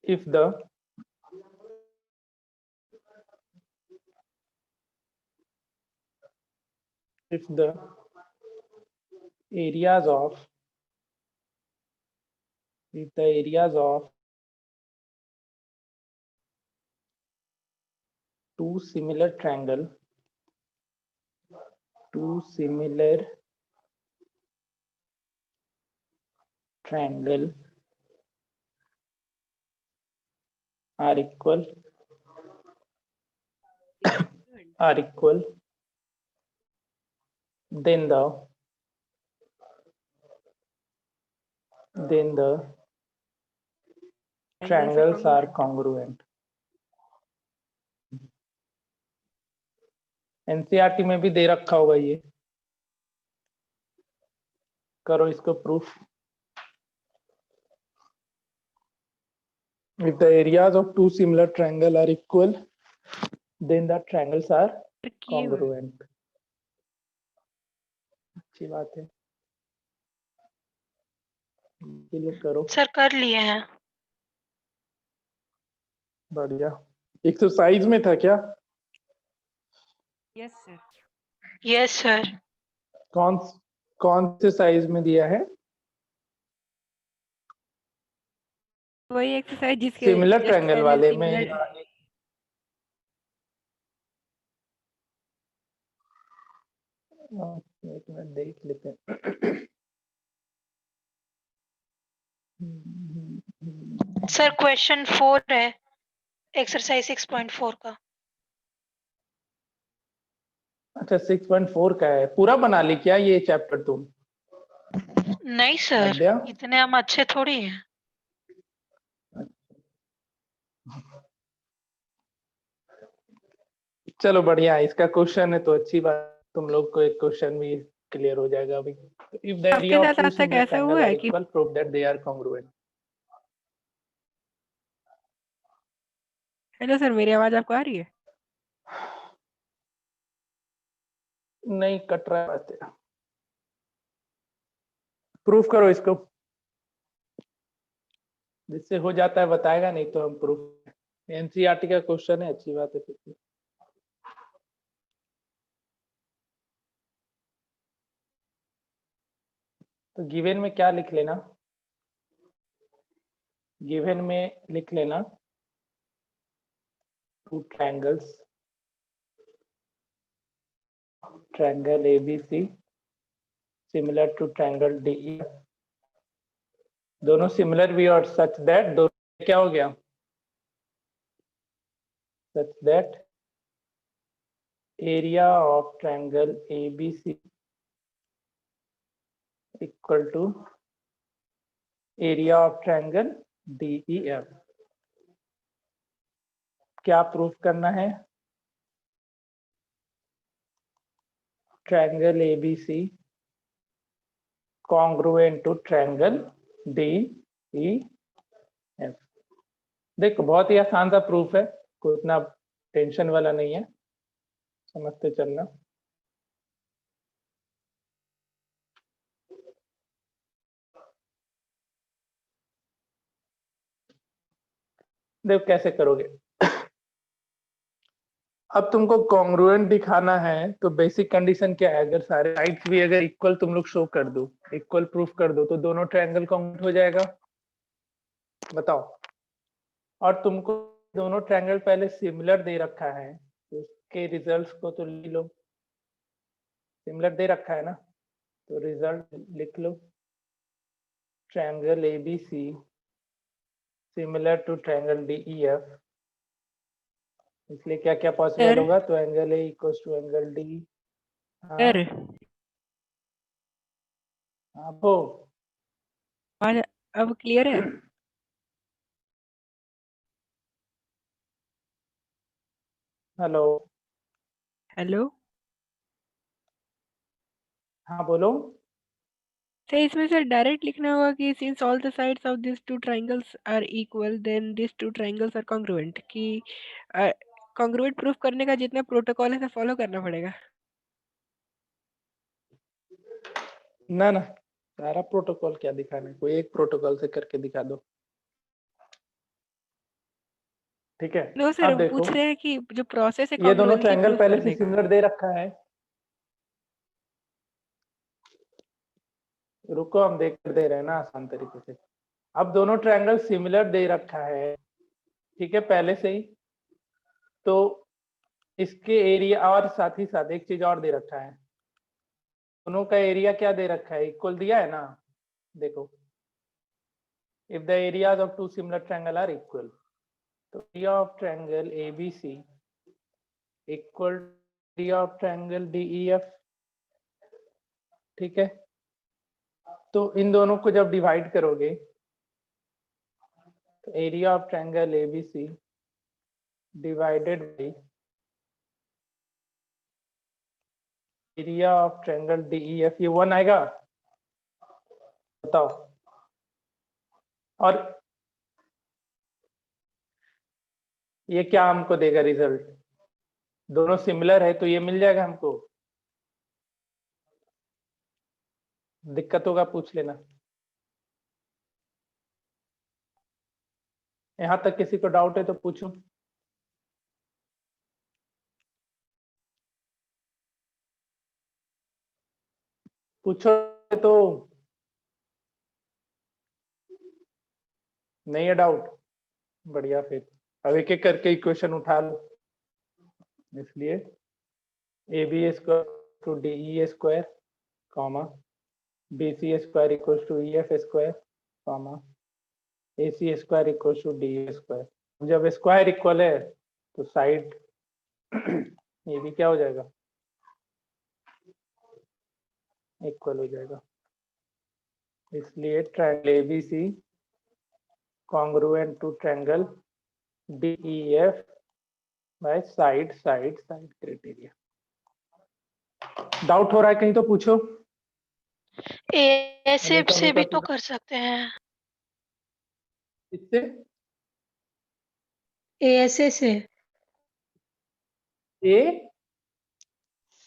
if the areas of two similar triangle are equal, then the triangles are congruent. NCERT में भी दे रखा होगा ये, करो इसको proof. If the areas of two similar triangle are equal, then the triangles are congruent. अच्छी बात है, चलिए करो। सर कर लिए हैं। बढ़िया। एक्सरसाइज में था क्या? Yes sir. Yes sir. कौन से साइज में दिया है? वही एक्सरसाइज जिसके सिमिलर ट्रायंगल वाले में। एक मिनट देख लेते हैं। सर क्वेश्चन 4 है एक्सरसाइज 6.4 का। अच्छा 6.4 का है, पूरा बना ली क्या ये चैप्टर तुम? नहीं सर, इतने हम अच्छे थोड़ी हैं। चलो बढ़िया, इसका क्वेश्चन है तो अच्छी बात, तुम लोग को एक क्वेश्चन भी क्लियर हो जाएगा अभी। If the area of two similar triangle are equal, prove that they are congruent. Hello sir, मेरी आवाज आपको आ रही है? नहीं, कट रहा है तेरा। प्रूफ करो इसको, जिससे हो जाता है बताएगा, नहीं तो हम प्रूफ। एनसीईआरटी का क्वेश्चन है, अच्छी बात है। फिर तो गिवन में क्या लिख लेना, गिवन में लिख लेना two triangles, triangle ABC similar to triangle DE, दोनों सिमिलर भी और सच दैट, दोनों क्या हो गया, such that area of triangle ABC equal to area of triangle DEF. क्या प्रूफ करना है? Triangle ABC congruent to triangle DEF. देखो बहुत ही आसान सा प्रूफ है, कोई इतना टेंशन वाला नहीं है, समझते चलना। देखो कैसे करोगे। अब तुमको कॉन्ग्रुएंट दिखाना है तो बेसिक कंडीशन क्या है, अगर सारे साइड्स भी अगर इक्वल तुम लोग शो कर दो, इक्वल प्रूफ कर दो, तो दोनों ट्रायंगल कॉन्ग्रुएंट हो जाएगा। बताओ। और तुमको दोनों ट्रायंगल पहले सिमिलर दे रखा है, तो उसके रिजल्ट्स को तो ले लो, सिमिलर दे रखा है ना, तो रिजल्ट लिख लो। Triangle ABC similar to triangle DEF, इसलिए क्या क्या पॉसिबल होगा, तो angle A equals to angle D. Sir अब क्लियर है? Hello hello. हाँ बोलो। तो इसमें सर डायरेक्ट लिखना होगा कि since all the sides of this two triangles are equal then this two triangles are congruent, कि कॉन्ग्रुएंट प्रूफ करने का जितना प्रोटोकॉल है फॉलो करना पड़ेगा। ना ना, सारा प्रोटोकॉल क्या दिखाना है, कोई एक प्रोटोकॉल से करके दिखा दो। ठीक है। नो सर, अब हम देखो पूछ रहे हैं कि जो प्रोसेस है ये दोनों कॉन्ग्रुएंसी ट्रायंगल प्रूफ पहले से करने का। सिमिलर दे रखा है, रुको हम देख दे रहे हैं ना आसान तरीके से। अब दोनों ट्रायंगल सिमिलर दे रखा है, ठीक है, पहले से ही। तो इसके एरिया और साथ ही साथ एक चीज और दे रखा है, दोनों का एरिया क्या दे रखा है, इक्वल दिया है ना। देखो, if the areas of two similar triangle are equal, तो area of triangle ABC equal area of triangle DEF, ठीक है। तो इन दोनों को जब डिवाइड करोगे तो area of triangle ABC divided by area of triangle DEF, ये 1 आएगा, बताओ। और ये क्या हमको देगा रिजल्ट, दोनों सिमिलर है तो ये मिल जाएगा हमको। दिक्कत होगा पूछ लेना। यहां तक किसी को डाउट है तो पूछो। पूछो तो, नहीं है डाउट, बढ़िया। फिर अब एक एक करके इक्वेशन उठा लो। इसलिए A B square to D E square comma B C square equal to E F square comma A C square equal to D square. जब स्क्वायर इक्वल है तो साइड ये भी क्या हो जाएगा, इक्वल हो जाएगा। इसलिए triangle ABC congruent to triangle DEF by side side side criteria. Doubt हो रहा है कहीं तो पूछो। एएसएफ से भी तो कर सकते हैं। इससे एएसए से, ए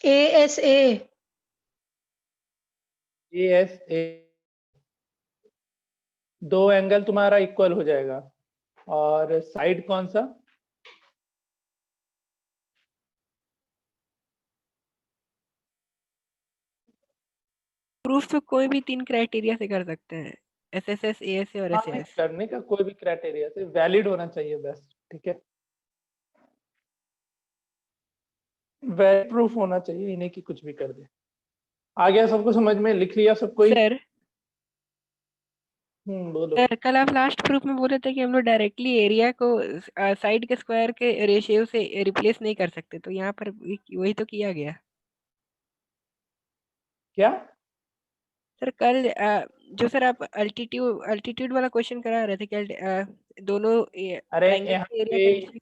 एएसए, एस ए, दो एंगल तुम्हारा इक्वल हो जाएगा। और साइड कौन सा, प्रूफ तो कोई भी 3 क्राइटेरिया से कर सकते हैं, एसएसएस, एएसए और एसएएस। करने का कोई भी क्राइटेरिया से वैलिड होना चाहिए बस, ठीक है। वैलिड प्रूफ होना चाहिए, इन्हें की कुछ भी कर दे। आ गया सबको समझ में, लिख लिया सब कोई। सर बोलो। सर, कल आप लास्ट प्रूफ में बोले थे कि हम लोग डायरेक्टली एरिया को साइड के स्क्वायर के रेशियो से रिप्लेस नहीं कर सकते, तो यहाँ पर वही तो किया गया। क्या सर कल जो सर आप अल्टीट्यूड वाला क्वेश्चन करा रहे थे कि दोनों अरे ट्रायंगल यहाँ के एरिया पे का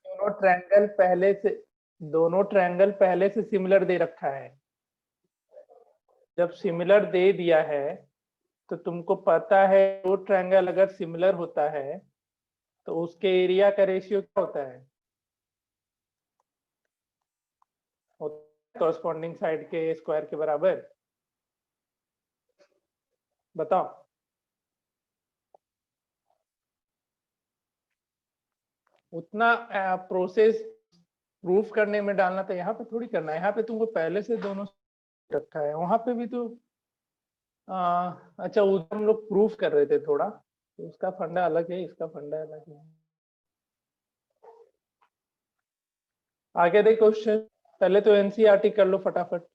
दोनों ट्रायंगल पहले से सिमिलर दे रखा है। जब सिमिलर दे दिया है तो तुमको पता है दो ट्रायंगल अगर सिमिलर होता है तो उसके एरिया का रेशियो क्या होता है, कॉरस्पॉन्डिंग साइड के स्क्वायर के बराबर। बताओ। उतना प्रोसेस प्रूफ करने में डालना था, यहाँ पे थोड़ी करना है। यहाँ पे तुमको पहले से दोनों रखा है, वहां पे भी तो अच्छा उधर हम लोग प्रूफ कर रहे थे थोड़ा, तो उसका फंडा अलग है, इसका फंडा अलग है। आगे देख क्वेश्चन, पहले तो एनसीईआरटी कर लो फटाफट।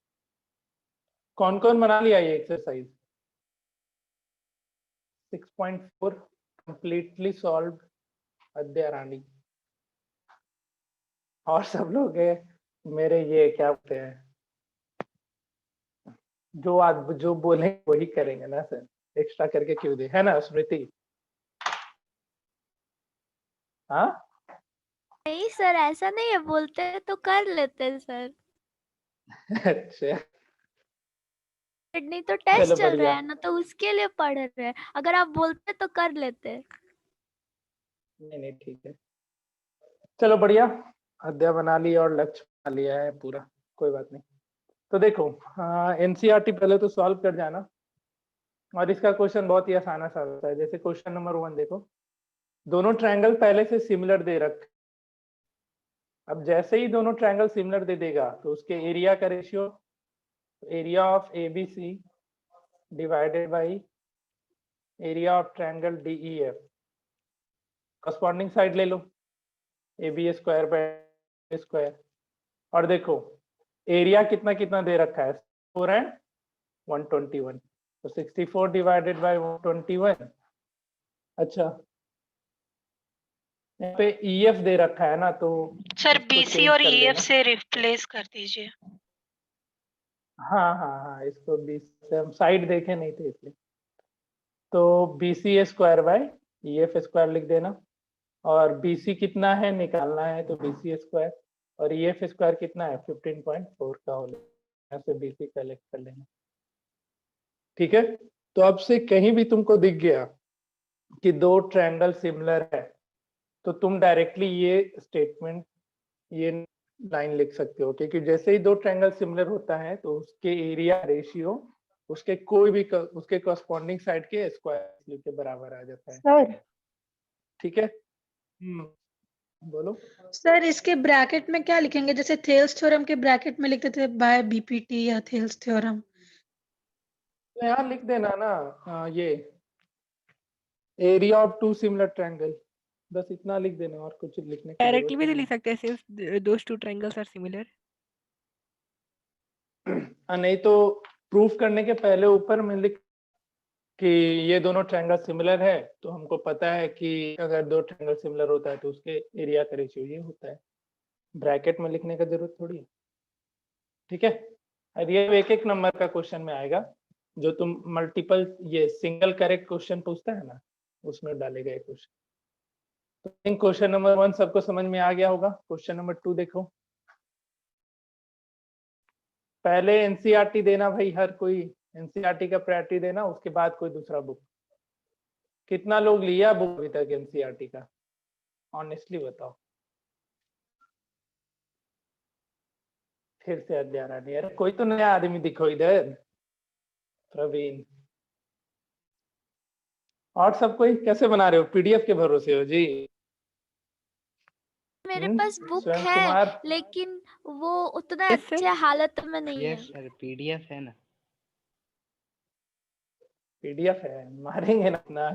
कौन कौन बना लिया ये एक्सरसाइज 6.4 कंप्लीटली सॉल्व अद्या रानी। और सब लोग है मेरे ये क्या बोलते हैं, जो बोले वही करेंगे ना सर, एक्स्ट्रा करके क्यों दे, है ना स्मृति। हाँ नहीं सर, ऐसा नहीं है, बोलते तो कर लेते सर। अच्छा नहीं तो टेस्ट चलो चल रहा बढ़िया। है ना, तो उसके लिए पढ़ रहे हैं। अगर आप बोलते तो कर लेते। नहीं ठीक है, चलो बढ़िया। अध्याय बना लिया और लक्ष्य बना लिया है पूरा, कोई बात नहीं। तो देखो एनसीईआरटी पहले तो सॉल्व कर जाना, और इसका क्वेश्चन बहुत ही आसान सा होता है। जैसे क्वेश्चन नंबर 1 देखो, दोनों ट्रायंगल पहले से सिमिलर दे रखे, अब जैसे ही दोनों ट्रायंगल सिमिलर दे देगा तो उसके एरिया का ratio, area of ABC divided by area of triangle DEF, corresponding side ले लो, A B square by square, और देखो एरिया कितना कितना दे रखा है 4 एंड 121, तो 64 डिवाइडेड बाई 121। अच्छा यहाँ पे ईएफ दे रखा है ना, तो सर इसको बीसी चेंज और कर ईएफ लेना। से रिप्लेस कर दीजिए। हाँ हाँ हाँ, इसको 20 से हम साइड देखे नहीं थे इसलिए, तो BC square by EF square लिख देना, और बीसी कितना है निकालना है तो बीसी स्क्वायर, और ईएफ स्क्वायर कितना है 15.4 का होल, यहाँ से बीसी कलेक्ट कर लेना। ठीक है, तो अब से कहीं भी तुमको दिख गया कि दो ट्रायंगल सिमिलर है, तो तुम डायरेक्टली ये स्टेटमेंट, ये लाइन लिख सकते हो, क्योंकि जैसे ही दो ट्रायंगल सिमिलर होता है तो उसके एरिया रेशियो उसके कोई भी उसके कॉरस्पॉन्डिंग साइड के स्क्वायर के बराबर आ जाता है। सर ठीक है, बोलो। सर इसके ब्रैकेट में क्या लिखेंगे, जैसे थेल्स थ्योरम के ब्रैकेट में लिखते थे बाय बीपीटी या थेल्स थ्योरम? तो यहाँ लिख देना ना, ये area of two similar triangle, बस इतना लिख देना, और कुछ लिखने की डायरेक्टली जरूरत भी तो नहीं लिख सकते हैं since those two triangles are similar. है। नहीं तो प्रूफ करने के पहले ऊपर में लिख कि ये दोनों ट्रायंगल सिमिलर है, तो हमको पता है कि अगर दो ट्रायंगल सिमिलर होता है तो उसके एरिया का रेशियो ये होता है, ब्रैकेट में लिखने का जरूरत थोड़ी है। ठीक है, अब ये एक एक नंबर का क्वेश्चन में आएगा, जो तुम मल्टीपल ये सिंगल करेक्ट क्वेश्चन पूछता है ना, उसमें डालेगा ये क्वेश्चन। तो क्वेश्चन नंबर 1 सबको समझ में आ गया होगा। क्वेश्चन नंबर 2 देखो, पहले एनसीईआरटी देना भाई, हर कोई एनसीईआरटी का प्रायोरिटी देना, उसके बाद कोई दूसरा बुक। कितना लोग लिया बुक अभी तक एनसीईआरटी का, ऑनेस्टली बताओ। फिर से अध्याय रानी, अरे कोई तो नया आदमी दिखो इधर, प्रवीण। और सब कोई कैसे बना रहे हो, पीडीएफ के भरोसे हो जी? मेरे पास बुक स्वयं है कुमार, लेकिन वो उतना Yes, sir. अच्छे हालत में नहीं है। यस सर, पीडीएफ है ना। पीडीएफ है, मारेंगे ना अपना।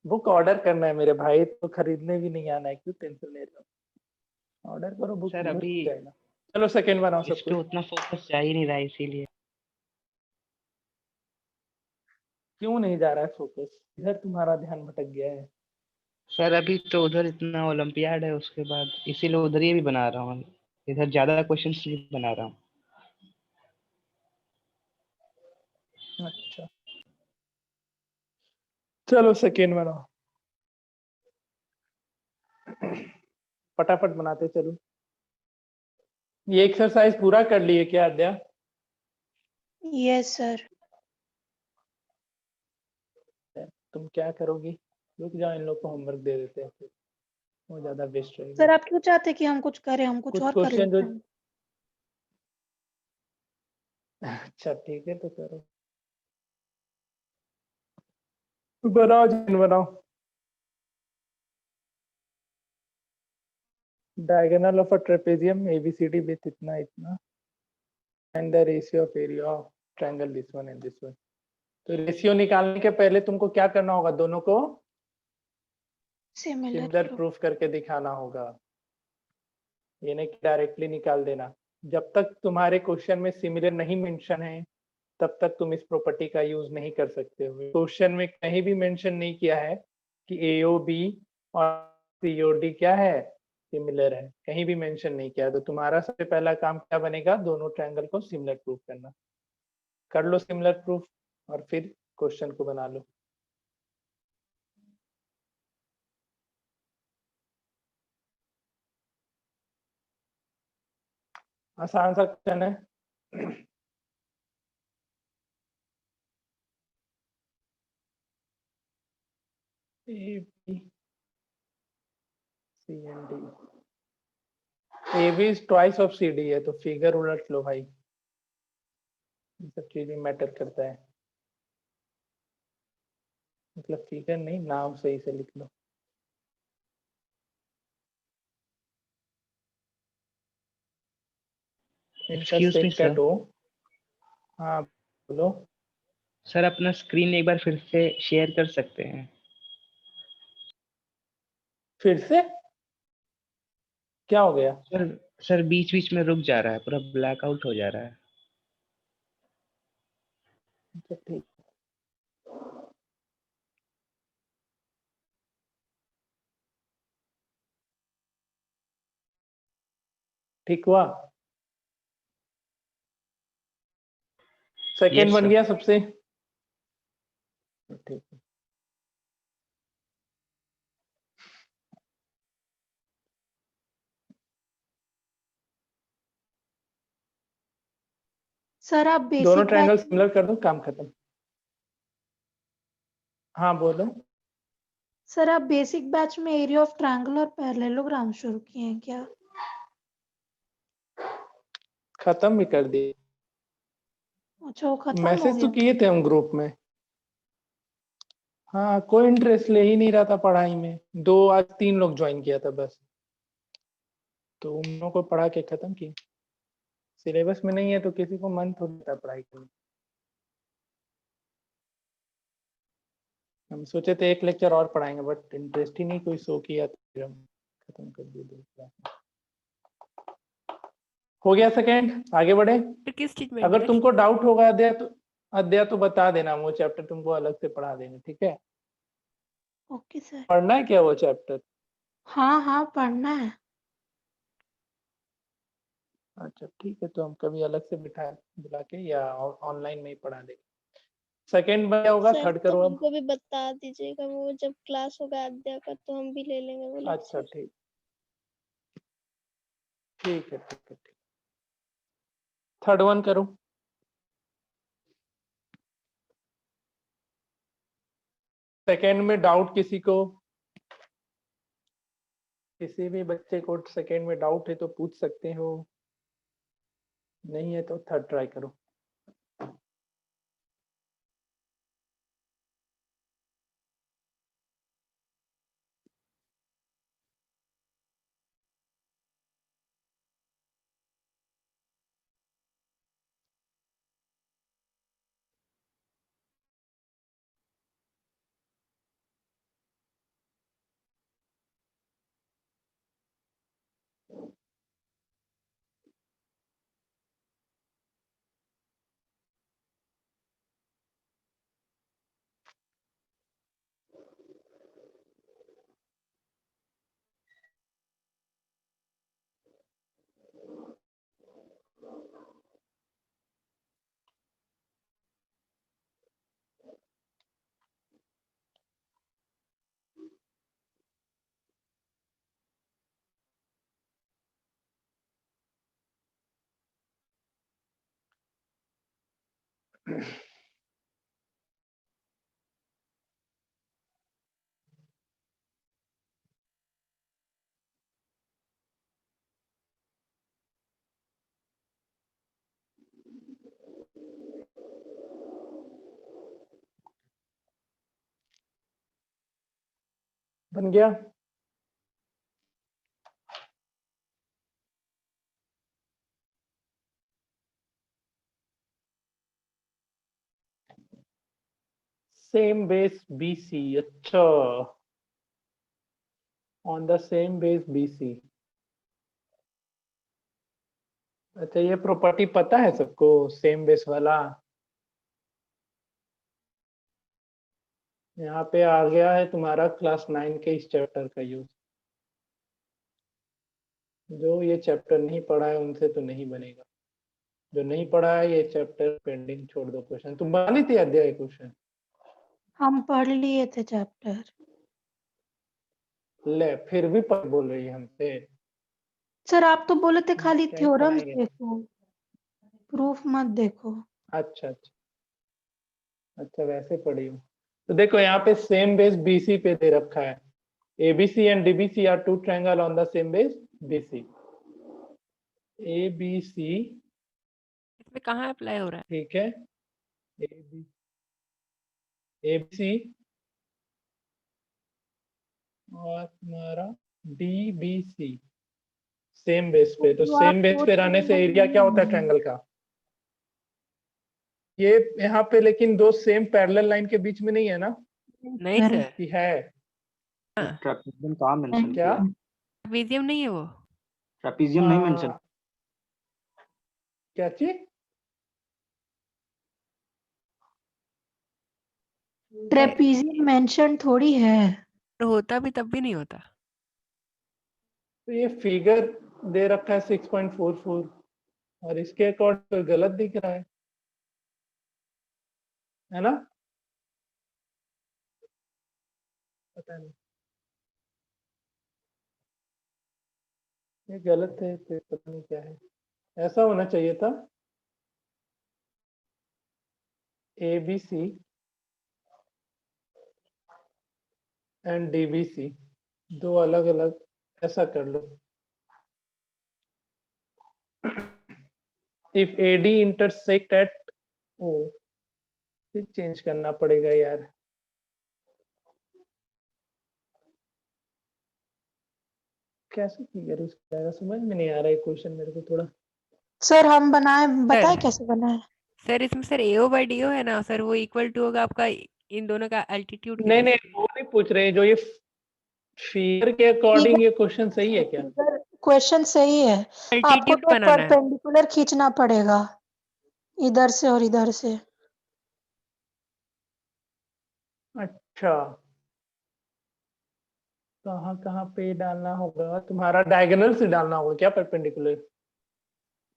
बुक ऑर्डर करना है मेरे भाई, तो खरीदने भी नहीं आना है, क्यों टेंशन ले रहे हो? ऑर्डर करो, बुक सर मिल अभी जाएगा। चलो सेकंड बनाओ इस सब पे कुछ। उतना फोकस जा ही नहीं रहा है, इसीलिए। क्यों नहीं जा रहा है फोकस, इधर तुम्हारा ध्यान भटक गया है। सर अभी तो उधर इतना ओलंपियाड है, उसके बाद इसीलिए उधर ही भी बना रहा हूँ। इधर ज्यादा क्वेश्चंस नहीं बना रहा हूँ। अच्छा चलो सेकंड बनाओ, फटाफट बनाते चलो। ये एक्सरसाइज पूरा कर लिए क्या अध्याय? Yes sir. तुम क्या करोगी? रुक जाओ, इन लोग को होमवर्क दे देते हैं, फिर वो ज्यादा बेस्ट रहेगा। सर आप क्यों चाहते हैं कि हम कुछ करें, हम कुछ कुछ और कर क्वेश्चन लेते जो हैं। अच्छा ठीक है, तो करो, बनाओ जिन बनाओ। Diagonal of a trapezium ABCD with इतना इतना, and the ratio of area of triangle this one and this one. तो रेशियो निकालने के पहले तुमको क्या करना होगा, दोनों को सिमिलर प्रूफ करके दिखाना होगा, ये नहीं डायरेक्टली निकाल देना। जब तक तुम्हारे क्वेश्चन में सिमिलर नहीं मेंशन है, तब तक तुम इस प्रॉपर्टी का यूज नहीं कर सकते हो। क्वेश्चन में कहीं भी मेंशन नहीं किया है कि एओबी और सीओडी क्या है, सिमिलर है, कहीं भी मेंशन नहीं किया। तो तुम्हारा सबसे पहला काम क्या बनेगा, दोनों ट्रायंगल को सिमिलर प्रूफ करना। कर लो सिमिलर प्रूफ, और फिर क्वेश्चन को बना लो। आसान सा क्वेश्चन है। A B C and D, A B is twice of C D है, तो फिगर उलट लो भाई, ये सब चीजें मैटर करता है। मतलब फिगर नहीं, नाम सही से लिख लो। इनका Excuse me, सेक sir. हो। हाँ बोलो। सर अपना स्क्रीन एक बार फिर से शेयर कर सकते हैं? फिर से क्या हो गया? सर बीच बीच में रुक जा रहा है, पूरा ब्लैकआउट हो जा रहा है। अच्छा ठीक। ठीक हुआ? सेकेंड Yes, बन sir. गया सबसे? ठीक है। सर आप दोनों बेसिक ट्रायंगल बैच सिमिलर कर दो, काम खत्म। हाँ बोलो। सर आप बेसिक बैच में एरिया ऑफ ट्रायंगल और पैरेललोग्राम शुरू किए हैं क्या? खत्म भी कर दिए। अच्छा वो खत्म हो मैसेज तो गया। किए थे हम ग्रुप में। हाँ कोई इंटरेस्ट ले ही नहीं रहा था पढ़ाई में। आज 3 लोग ज्वाइन किया था बस, तो उन लोगों को पढ़ा के खत्म किया। सिलेबस में नहीं है तो किसी को मन थोड़ी था पढ़ाई करने। हम सोचे थे एक लेक्चर और पढ़ाएंगे, बट इंटरेस्ट ही नहीं कोई शो किया तो फिर हम खत्म कर दिए दूसरा। हो गया सेकेंड, आगे बढ़े। फिर किस चीज में अगर इंटरेस्ट? तुमको डाउट होगा अध्याय तो बता देना, वो चैप्टर तुमको अलग से पढ़ा देंगे, ठीक है? Okay sir. पढ़ना है क्या वो चैप्टर? हाँ हाँ पढ़ना है। अच्छा ठीक है, तो हम कभी अलग से बुला के या ऑनलाइन में ही पढ़ा देंगे। सेकेंड में क्या होगा, सर थर्ड तो करो अब। हमको भी बता दीजिएगा, वो जब क्लास होगा अध्याय का तो हम भी ले लेंगे वो अच्छा लेक्चर। ठीक, ठीक है ठीक है ठीक। थर्ड वन करो। सेकेंड में डाउट किसी को, किसी भी बच्चे को सेकेंड में डाउट है तो पूछ सकते हो, नहीं है तो थर्ड ट्राई करो। बन गया? सेम बेस BC, अच्छा on the same base BC। अच्छा ये प्रॉपर्टी पता है सबको, सेम बेस वाला? यहाँ पे आ गया है तुम्हारा क्लास 9 के इस चैप्टर का यूज। जो ये चैप्टर नहीं पढ़ा है उनसे तो नहीं बनेगा। जो नहीं पढ़ा है ये चैप्टर पेंडिंग छोड़ दो। क्वेश्चन तुम बना ली थी अध्याय क्वेश्चन? हम पढ़ लिए थे चैप्टर। ले फिर भी बोल रही है हमसे। सर आप तो बोले थे खाली क्या ही थ्योरम्स पढ़ाएंगे। देखो, प्रूफ मत देखो। अच्छा अच्छा अच्छा, वैसे पढ़ी हूँ तो देखो यहाँ पे सेम बेस BC पे दे रखा है। ABC and DBC are two triangle on the same base BC। ABC इसमें कहाँ अप्लाई हो रहा है? ठीक है, ABC और तुम्हारा DBC सेम बेस पे, तो सेम बेस पे रहने से एरिया क्या होता है ट्रायंगल का? ये यहाँ पे लेकिन दो सेम पैरेलल लाइन के बीच में नहीं है ना? नहीं सर, कि है? ट्रेपेजियम कहाँ मेंशन क्या? किया? ट्रेपेजियम नहीं है वो। ट्रेपेजियम नहीं मेंशन। क्या चीज? ट्रेपीजियम मेंशन थोड़ी है। तो होता भी तब भी नहीं होता। तो ये फिगर दे रखा है 6.44 और इसके अकॉर्डिंग तो गलत दिख रहा है ना? पता नहीं, ये गलत है तो पता नहीं क्या है। ऐसा होना चाहिए था ABC एंड DBC दो अलग अलग, ऐसा कर लो। If AD intersect at O, फिर चेंज करना पड़ेगा यार। कैसे फिगर उसका आएगा, समझ में नहीं आ रहा है क्वेश्चन मेरे को थोड़ा। सर हम बनाए, बताए कैसे बनाए? सर इसमें सर AO बाई DO है ना सर, वो इक्वल टू होगा आपका इन दोनों का एल्टीट्यूड। नहीं नहीं, वो नहीं पूछ रहे, जो ये फिगर के अकॉर्डिंग ये क्वेश्चन सही है क्या? क्वेश्चन सही है, आपको एल्टीट्यूड तो बनाना है। परपेंडिकुलर खींचना पड़ेगा इधर से और इधर से। अच्छा, कहाँ कहाँ पे डालना होगा? तुम्हारा डायगोनल से डालना होगा क्या परपेंडिकुलर?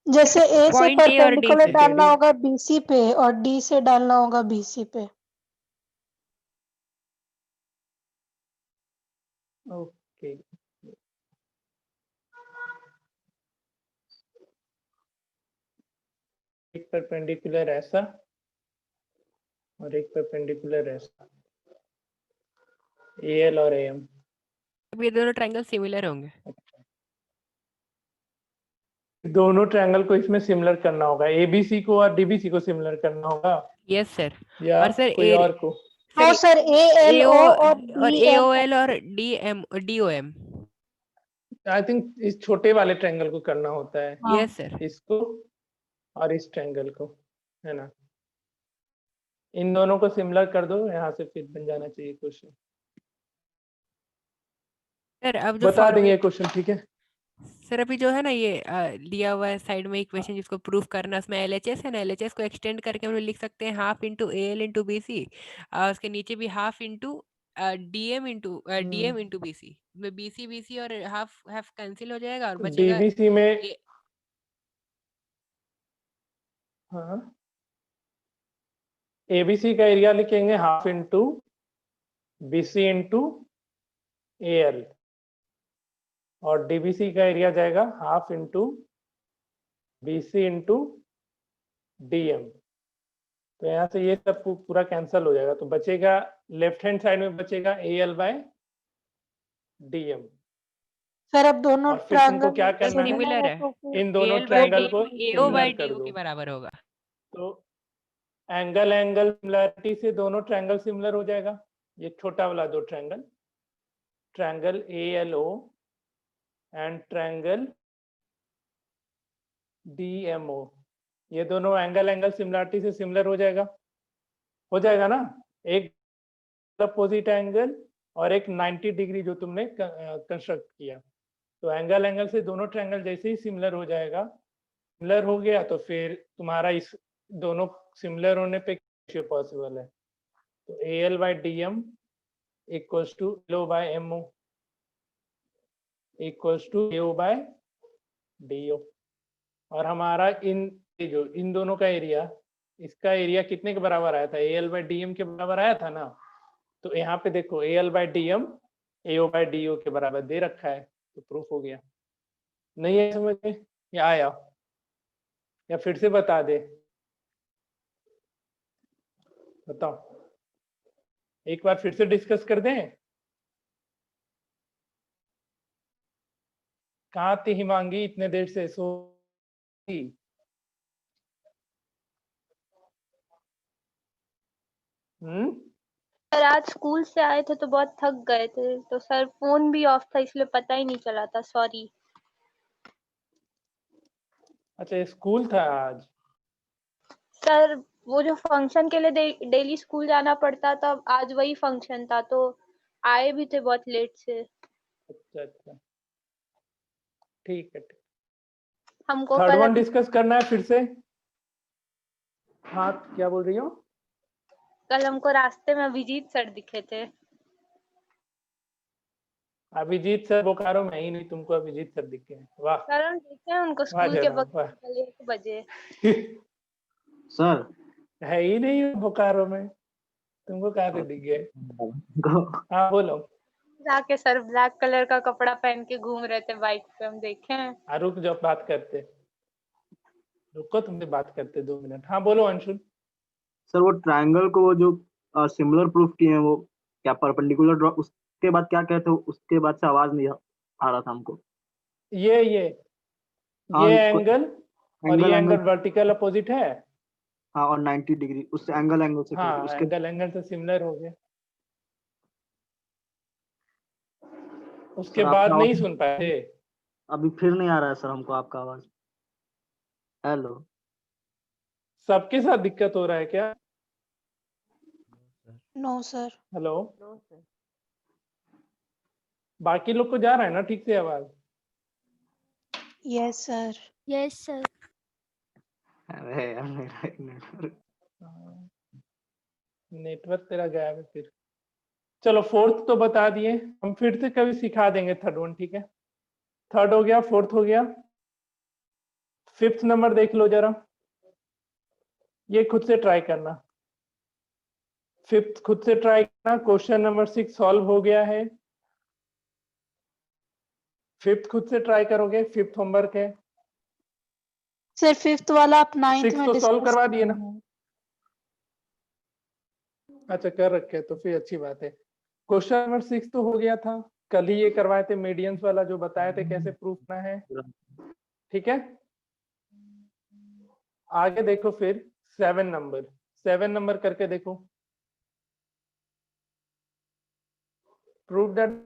जैसे A से Point A और D परपेंडिकुलर से। डालना होगा BC पे और D से डालना होगा BC पे। ओके, एक परपेंडिकुलर ऐसा और एक परपेंडिकुलर ऐसा, AL और AM। अब ये दोनों ट्रायंगल सिमिलर होंगे। दोनों ट्रायंगल को इसमें सिमिलर करना होगा, ABC को और DBC को सिमिलर करना होगा, यस सर। या और सर कोई और को? नो सर ALO और और DM। AOL और DOM। आई थिंक इस छोटे वाले ट्रायंगल को करना होता है, यस सर। इसको और इस ट्रायंगल को, है ना? इन दोनों को सिमिलर कर दो, यहाँ से फिर बन जाना चाहिए क्वेश्चन। सर अब जो बता देंगे क्वेश्चन, ठीक है? सर अभी जो है ना ये दिया हुआ है साइड में इक्वेशन जिसको प्रूफ करना, उसमें LHS है ना, LHS को एक्सटेंड करके हम लोग लिख सकते हैं half into AL into BC, और उसके नीचे भी half into DM into BC में BC और हाफ कैंसिल हो जाएगा और बचेगा DBC में हाँ, ABC का एरिया लिखेंगे half into BC into AL और DBC का एरिया जाएगा half into BC into DM। तो यहाँ से ये सब पूरा कैंसिल हो जाएगा, तो बचेगा लेफ्ट हैंड साइड में बचेगा AL बाय DM। सर अब दोनों और फिर तुमको ट्रायंगल क्या करना है? सिमिलर है। तो फिर इन दोनों AL बाई ट्रायंगल को AO बाई सिमिलर कर DO दो। के बराबर होगा। तो एंगल सिमिलरिटी से दोनों ट्रायंगल सिमिलर हो जाएगा। ये छोटा वाला दो triangle, triangle ALO and triangle DMO, ये दोनों एंगल सिमिलरिटी से सिमिलर हो जाएगा ना? एक अपोजिट एंगल और एक 90 डिग्री जो तुमने कंस्ट्रक्ट किया, तो एंगल से दोनों ट्रायंगल जैसे ही सिमिलर हो जाएगा, सिमिलर हो गया तो फिर तुम्हारा इस दोनों सिमिलर होने पे रेशियो पॉसिबल है। तो AL by DM equals to LO by MO equals to AO by DO। और हमारा इन दोनों का एरिया, इसका एरिया कितने के बराबर आया था? AL बाय DM के बराबर आया था ना? तो यहाँ पे देखो AL by DM AO by DO के बराबर दे रखा है, तो प्रूफ हो गया। नहीं है समझ में या आया? या फिर से बता दे, बताओ, एक बार फिर से डिस्कस कर दें। कहाँ थी हिमांगी इतने देर से सो? सर आज स्कूल से आए थे तो बहुत थक गए थे, तो सर फोन भी ऑफ था इसलिए पता ही नहीं चला था, सॉरी। अच्छा स्कूल था आज। सर वो जो फंक्शन के लिए डेली स्कूल जाना पड़ता था, आज वही फंक्शन था तो आए भी थे बहुत लेट से। अच्छा अच्छा ठीक है। हमको थर्ड कल वन डिस्कस करना है फिर से। हाँ क्या बोल रही हो? कल हमको रास्ते में अभिजीत सर दिखे थे। अभिजीत सर बोकारो में ही नहीं, तुमको अभिजीत सर दिखे हैं? वाह सर हम देखे हैं उनको वाह स्कूल के जनाब वक्त वाह। कल 1 बजे। सर है ही नहीं बोकारो में, तुमको कहाँ से दिख गए? हाँ बोलो। जाके सर ब्लैक कलर का कपड़ा पहन के घूम रहे थे बाइक पे, हम देखे हैं। रुक जाओ बात करते, रुको तुमसे बात करते 2 मिनट। हाँ बोलो अंशुल। सर वो ट्रायंगल को वो जो सिमिलर प्रूफ किए हैं वो क्या परपेंडिकुलर ड्रॉ, उसके बाद क्या कहते हो, उसके बाद से आवाज नहीं आ रहा था हमको। ये हाँ एंगल और ये एंगल एंगल वर्टिकल अपोजिट है। हाँ और 90 डिग्री उससे एंगल से हाँ उसके एंगल से सिमिलर हो गया। उसके सर बाद आपका नहीं आवाज सुन पाए थे? अभी फिर नहीं आ रहा है सर हमको आपका आवाज। हेलो सबके साथ दिक्कत हो रहा है क्या? No sir. हेलो बाकी लोग को जा रहा है ना ठीक से आवाज? Yes sir. Yes sir. अरे यार मेरा नेटवर्क तेरा गायब है फिर। चलो फोर्थ तो बता दिए, हम फिर से कभी सिखा देंगे थर्ड वन, ठीक है? थर्ड हो गया, फोर्थ हो गया, फिफ्थ नंबर देख लो जरा, ये खुद से ट्राई करना। फिफ्थ खुद से ट्राई करना। क्वेश्चन नंबर 6 सॉल्व हो गया है। फिफ्थ खुद से ट्राई करोगे, फिफ्थ होमवर्क है। सर फिफ्थ वाला आप 9th 6 में तो सॉल्व डिस्कस करवा कर दिए ना? रहे हैं। अच्छा कर रखे तो फिर अच्छी बात है। क्वेश्चन नंबर 6 तो हो गया था, कल ही ये करवाए थे मीडियंस वाला जो बताए थे कैसे प्रूफ करना है, ठीक है? आगे देखो फिर 7 नंबर करके देखो। Prove that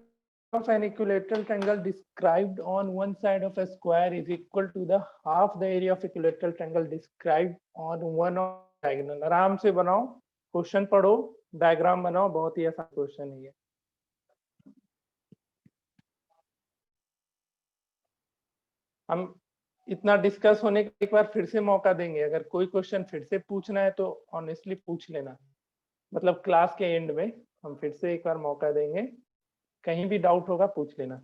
of an equilateral triangle described on one side of a square is equal to the half the area of equilateral triangle described on one of diagonal। आराम से बनाओ, क्वेश्चन पढ़ो, डायग्राम बनाओ, बहुत ही आसान question है ये। हम इतना डिस्कस होने के एक बार फिर से मौका देंगे, अगर कोई क्वेश्चन फिर से पूछना है तो ऑनेस्टली पूछ लेना, मतलब क्लास के एंड में हम फिर से एक बार मौका देंगे, कहीं भी डाउट होगा पूछ लेना।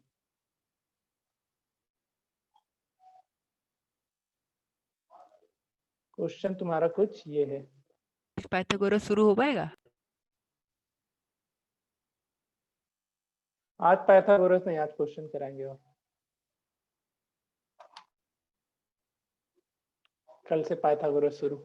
क्वेश्चन तुम्हारा कुछ ये है। पाइथागोरस शुरू हो पाएगा? आज पाइथागोरस नहीं, आज क्वेश्चन कराएंगे और कल से पाइथागोरस शुरू।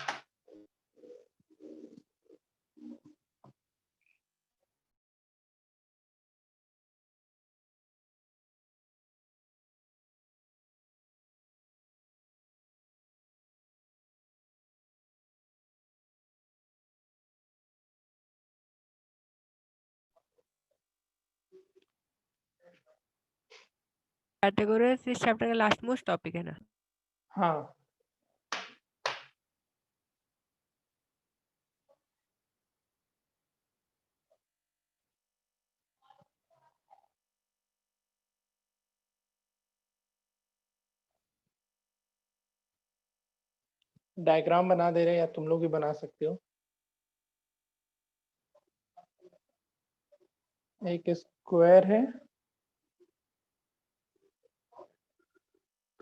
पाइथागोरस इस चैप्टर का लास्ट मोस्ट टॉपिक है ना? हाँ डायग्राम बना दे रहे हैं या तुम लोग भी बना सकते हो। एक स्क्वायर है,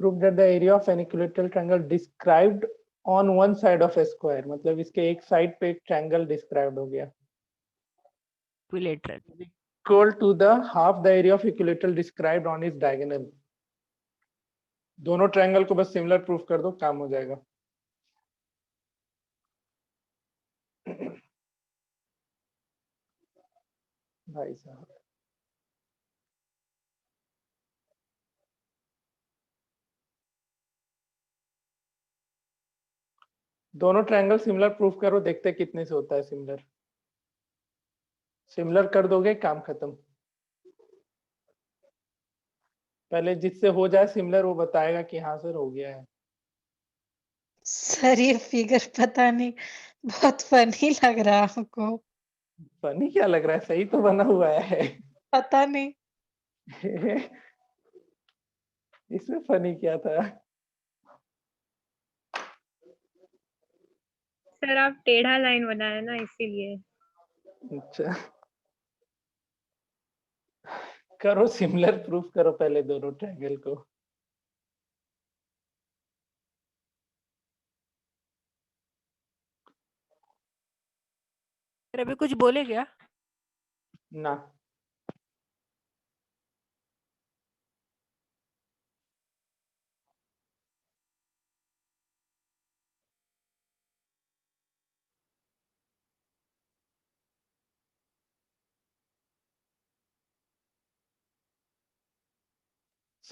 prove that the area of an equilateral triangle described on one side of a square, मतलब इसके एक साइड पे एक ट्रायंगल डिस्क्राइब्ड हो गया, equilateral equal to the half the area of equilateral described on its diagonal. दोनों triangle को बस सिमिलर प्रूफ कर दो, काम हो जाएगा। भाई साहब दोनों ट्रायंगल सिमिलर प्रूफ करो, देखते कितने से होता है सिमिलर। सिमिलर कर दोगे काम खत्म। पहले जिससे हो जाए सिमिलर वो बताएगा कि हाँ सर हो गया है। सर ये फिगर पता नहीं, बहुत फनी लग रहा है हमको। फनी क्या लग रहा है, सही तो बना हुआ है। पता नहीं। इसमें फनी क्या था? सर आप टेढ़ा लाइन बनाए ना इसीलिए। अच्छा, करो सिमिलर प्रूफ करो पहले दोनों ट्रायंगल को। सर अभी कुछ बोले क्या? ना,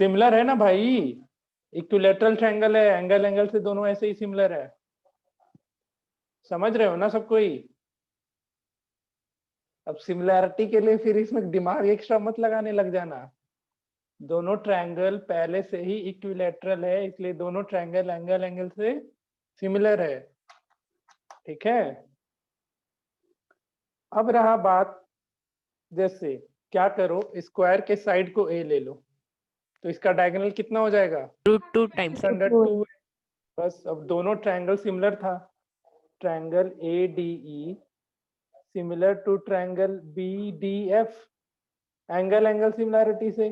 सिमिलर है ना भाई, इक्विलैटरल ट्रायंगल है, एंगल एंगल से दोनों ऐसे ही सिमिलर है। समझ रहे हो ना सब कोई? अब सिमिलैरिटी के लिए फिर इसमें दिमाग एक्स्ट्रा मत लगाने लग जाना। दोनों ट्रायंगल पहले से ही इक्विलैटरल है, इसलिए दोनों ट्रायंगल एंगल एंगल से सिमिलर है। ठीक है, अब रहा बात, जैसे क्या करो, स्क्वायर के साइड को ए ले लो, तो इसका डायगोनल कितना हो जाएगा? √2 टाइम्स √2। बस, अब दोनों ट्रायंगल सिमिलर था, triangle A D E similar to triangle B D F, angle angle similarity से।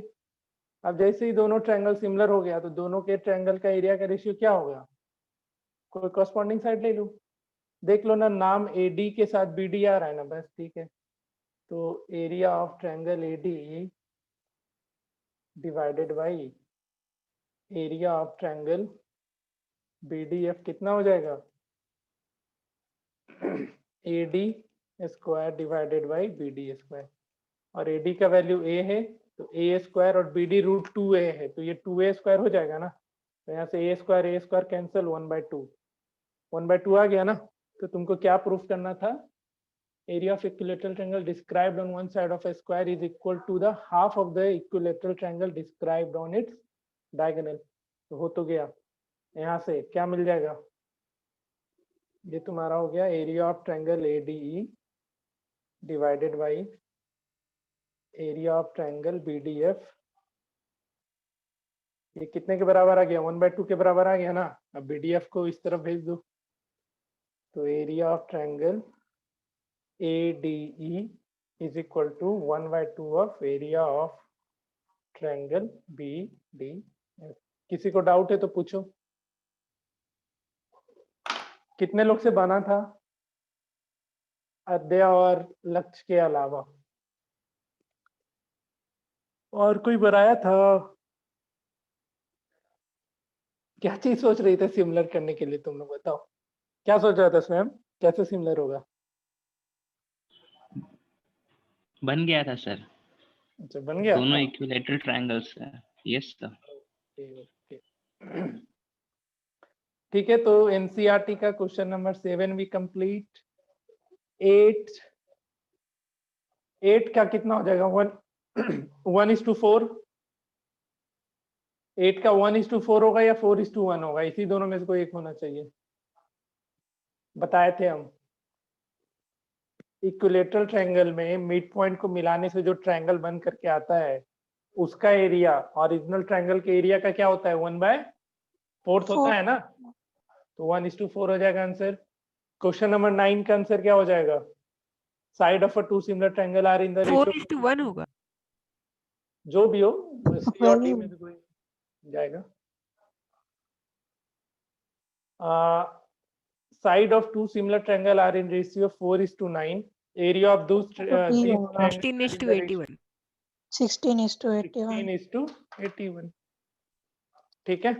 अब जैसे ही दोनों ट्रायंगल सिमिलर हो गया तो दोनों के ट्रायंगल का एरिया का रेशियो क्या होगा? कोई कॉरस्पॉन्डिंग साइड ले लो, देख लो ना, नाम ए डी के साथ बी डी आ रहा है ना, बस ठीक है। तो area of triangle A D divided by area of triangle B D F कितना हो जाएगा? A D square divided by B D square, और ए डी का वैल्यू ए है, तो ए स्क्वायर और बी डी √2a है, तो ये 2a स्क्वायर हो जाएगा ना, तो यहाँ से ए स्क्वायर कैंसिल, 1/2 1/2 आ गया ना। तो तुमको क्या प्रूफ करना था? Area of equilateral triangle described on one side of a square is equal to the half of the equilateral triangle described on its diagonal। तो हो तो गया, यहाँ से क्या मिल जाएगा? ये तुम्हारा हो गया area of triangle ADE divided by area of triangle BDF। ये कितने के बराबर आ गया? 1/2 के बराबर आ गया ना। अब BDF को इस तरफ भेज दो, तो area of triangle ADE is equal to 1/2 of area of triangle BDF। किसी को डाउट है तो पूछो। कितने लोग से बना था अद्या और लक्ष्य के अलावा? और कोई बनाया था? क्या चीज सोच रही थे सिमिलर करने के लिए? तुम लोग बताओ, क्या सोच रहा था स्वयं, कैसे सिमिलर होगा? बन गया था सर, अच्छा, बन गया दोनों था। इक्विलैटरल ट्रायंगल्स है। Yes sir. ठीक है, तो एनसीईआरटी का क्वेश्चन नंबर 7 भी कंप्लीट। 8 का कितना हो जाएगा? 1:4। 8 का 1:4 होगा या 4:1 होगा? इसी दोनों में से कोई एक होना चाहिए। बताए थे हम, इक्विलैटरल ट्रायंगल में मिड पॉइंट को मिलाने से जो ट्रायंगल बन करके आता है, उसका एरिया ओरिजिनल ट्रायंगल के एरिया का क्या होता है? 1/4 होता है ना, तो 1:4 हो जाएगा आंसर। क्वेश्चन नंबर 9 का आंसर क्या हो जाएगा? Side of a two similar triangle are in the ratio 4:1 होगा। जो भी हो, सी और डी में से कोई जाएगा। Side of two similar triangle are in ratio 4:9। Area of these 16:81। 16:81। ठीक है,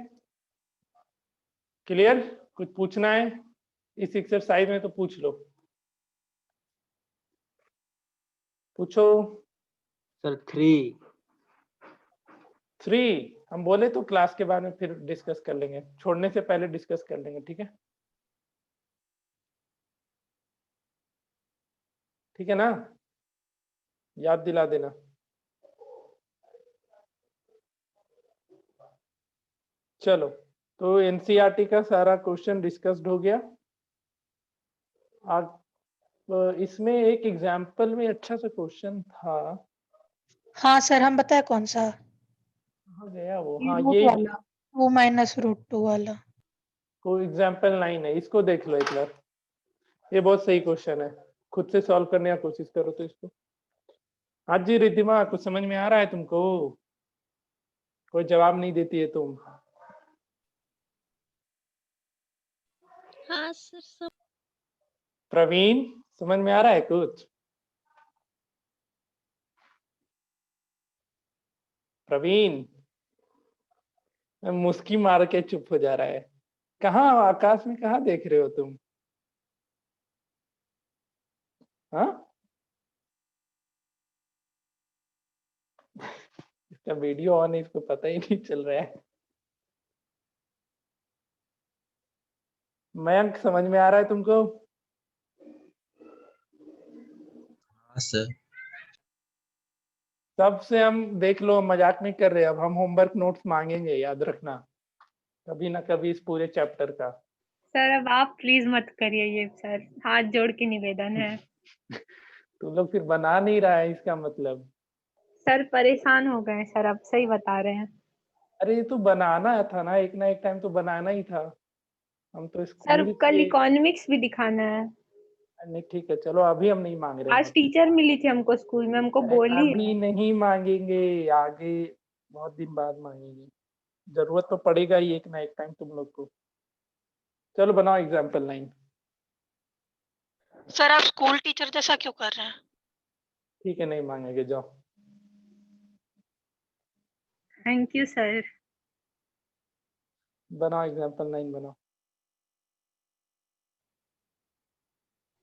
क्लियर? कुछ पूछना है इस एक्सरसाइज में तो पूछ लो, पूछो। सर 3। हम बोले तो क्लास के बाद में फिर डिस्कस कर लेंगे, छोड़ने से पहले डिस्कस कर लेंगे, ठीक है? ठीक है ना, याद दिला देना। चलो तो एनसीईआरटी का सारा क्वेश्चन डिस्कस्ड हो गया। इसमें एक एग्जाम्पल में अच्छा सा क्वेश्चन था। हाँ सर, हम बताए कौन सा? कहाँ गया वो? ये हाँ रूट ये वाला, वो -√2 वाला। कोई एग्जाम्पल 9 है, इसको देख लो एक बार। ये बहुत सही क्वेश्चन है, खुद से सॉल्व करने की कोशिश करो तो इसको। हाँ जी रिद्धिमा, कुछ समझ में आ रहा है तुमको? कोई जवाब नहीं देती है तुम। हाँ सर। प्रवीण, समझ में आ रहा है कुछ? प्रवीण मुस्की मार के चुप हो जा रहा है। कहाँ आकाश में कहाँ देख रहे हो तुम? हाँ इसका वीडियो ऑन है, इसको पता ही नहीं चल रहा है। मयंक, समझ में आ रहा है तुमको? हाँ सर। सबसे हम देख लो, मजाक नहीं कर रहे, अब हम होमवर्क नोट्स मांगेंगे, याद रखना, कभी ना कभी इस पूरे चैप्टर का। सर अब आप प्लीज मत करिए ये सर, हाथ जोड़ के निवेदन है। तुम लोग फिर बना नहीं रहा है इसका मतलब। सर परेशान हो गए सर, अब सही बता रहे हैं। अरे ये तो बनाना था ना, एक ना एक टाइम तो बनाना ही था। हम तो सर स्कूल कल के। इकोनॉमिक्स भी दिखाना है। नहीं ठीक है, चलो अभी हम नहीं मांग रहे आज हैं। टीचर मिली थी हमको स्कूल में, हमको अरे बोली अभी है। नहीं मांगेंगे, आगे बहुत दिन बाद मांगेंगे। जरूरत तो पड़ेगा ही एक ना एक टाइम तुम लोग को। चलो बनाओ एग्जाम्पल 9। सर आप स्कूल टीचर जैसा क्यों कर रहे हैं? ठीक है, नहीं मांगेंगे, जाओ। Thank you sir. बनाओ एग्जाम्पल 9 बनाओ।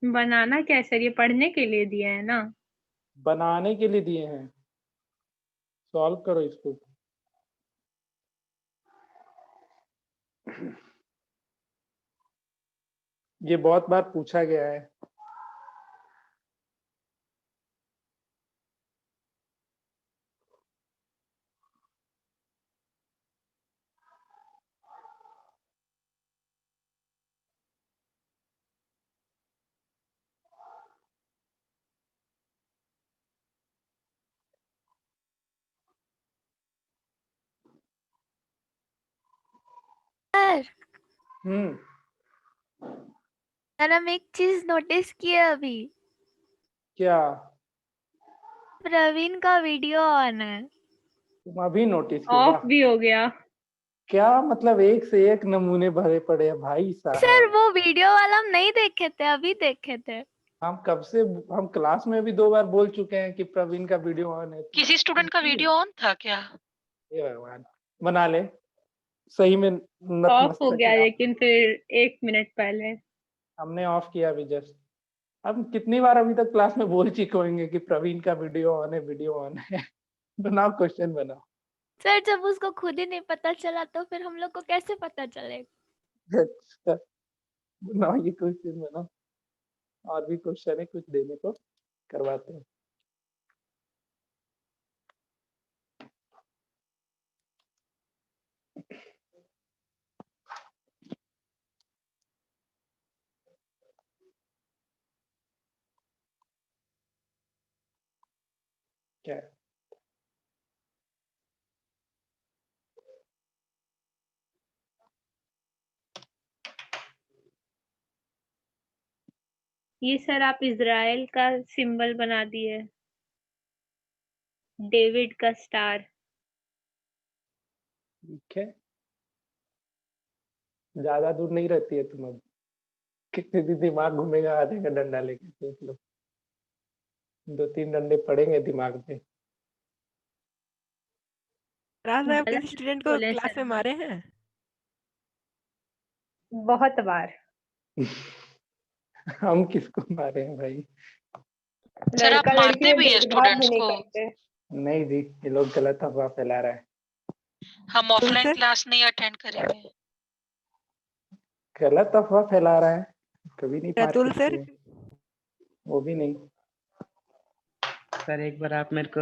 बनाना क्या है सर, ये पढ़ने के लिए दिया है ना। बनाने के लिए दिए हैं, सॉल्व करो इसको। ये बहुत बार पूछा गया है। सर हम्म, सर हम एक चीज नोटिस किए अभी। क्या? प्रवीण का वीडियो ऑन है। तुम अभी नोटिस किए? ऑफ वाह, भी हो गया। क्या मतलब, एक से एक नमूने भरे पड़े हैं भाई सर साहब। वो वीडियो वाला हम नहीं देखे थे, अभी देखे थे। हम कब से, हम क्लास में भी 2 बार बोल चुके हैं कि प्रवीण का वीडियो ऑन है। किसी स्टूडेंट का वीडियो ऑन था क्या? हे भगवान, बना ले सही में ऑफ हो नतमस्तक गया है आप। लेकिन फिर 1 मिनट पहले। हमने ऑफ किया अभी जस्ट। अब कितनी बार अभी तक क्लास में बोल चुके होंगे कि प्रवीण का वीडियो ऑन है, वीडियो ऑन है। बनाओ क्वेश्चन बनाओ। सर जब उसको खुद ही नहीं पता चला तो फिर हम लोग को कैसे पता चलेगा? अच्छा, बनाओ ये क्वेश्चन बनाओ। और भी क्वेश्चन है कुछ देने को, करवाते हैं। क्या है? ये सर आप इजराइल का सिंबल बना दिए, डेविड का स्टार। ठीक है, ज्यादा दूर नहीं रहती है तुम अब। कितने दिन दिमाग घूमेगा, आ जाएगा डंडा लेके, देख लो। 2-3 डंडे पड़ेंगे दिमाग में। राज आप गलत किसी स्टूडेंट को बोले क्लास में सर, मारे हैं? बहुत बार। हम किसको मारे हैं भाई? सर आप लड़का लड़की मारते में भी हैं भेदभाव भी स्टूडेंट्स नहीं को? करते। नहीं जी, ये लोग गलत अफवाह फैला रहा है। हम तुल ऑफलाइन सर क्लास नहीं अटेंड करेंगे। गलत अफवाह फैला रहा है, कभी नहीं मार रतुल सकते सर हैं। वो भी नहीं। सर एक बार आप मेरे को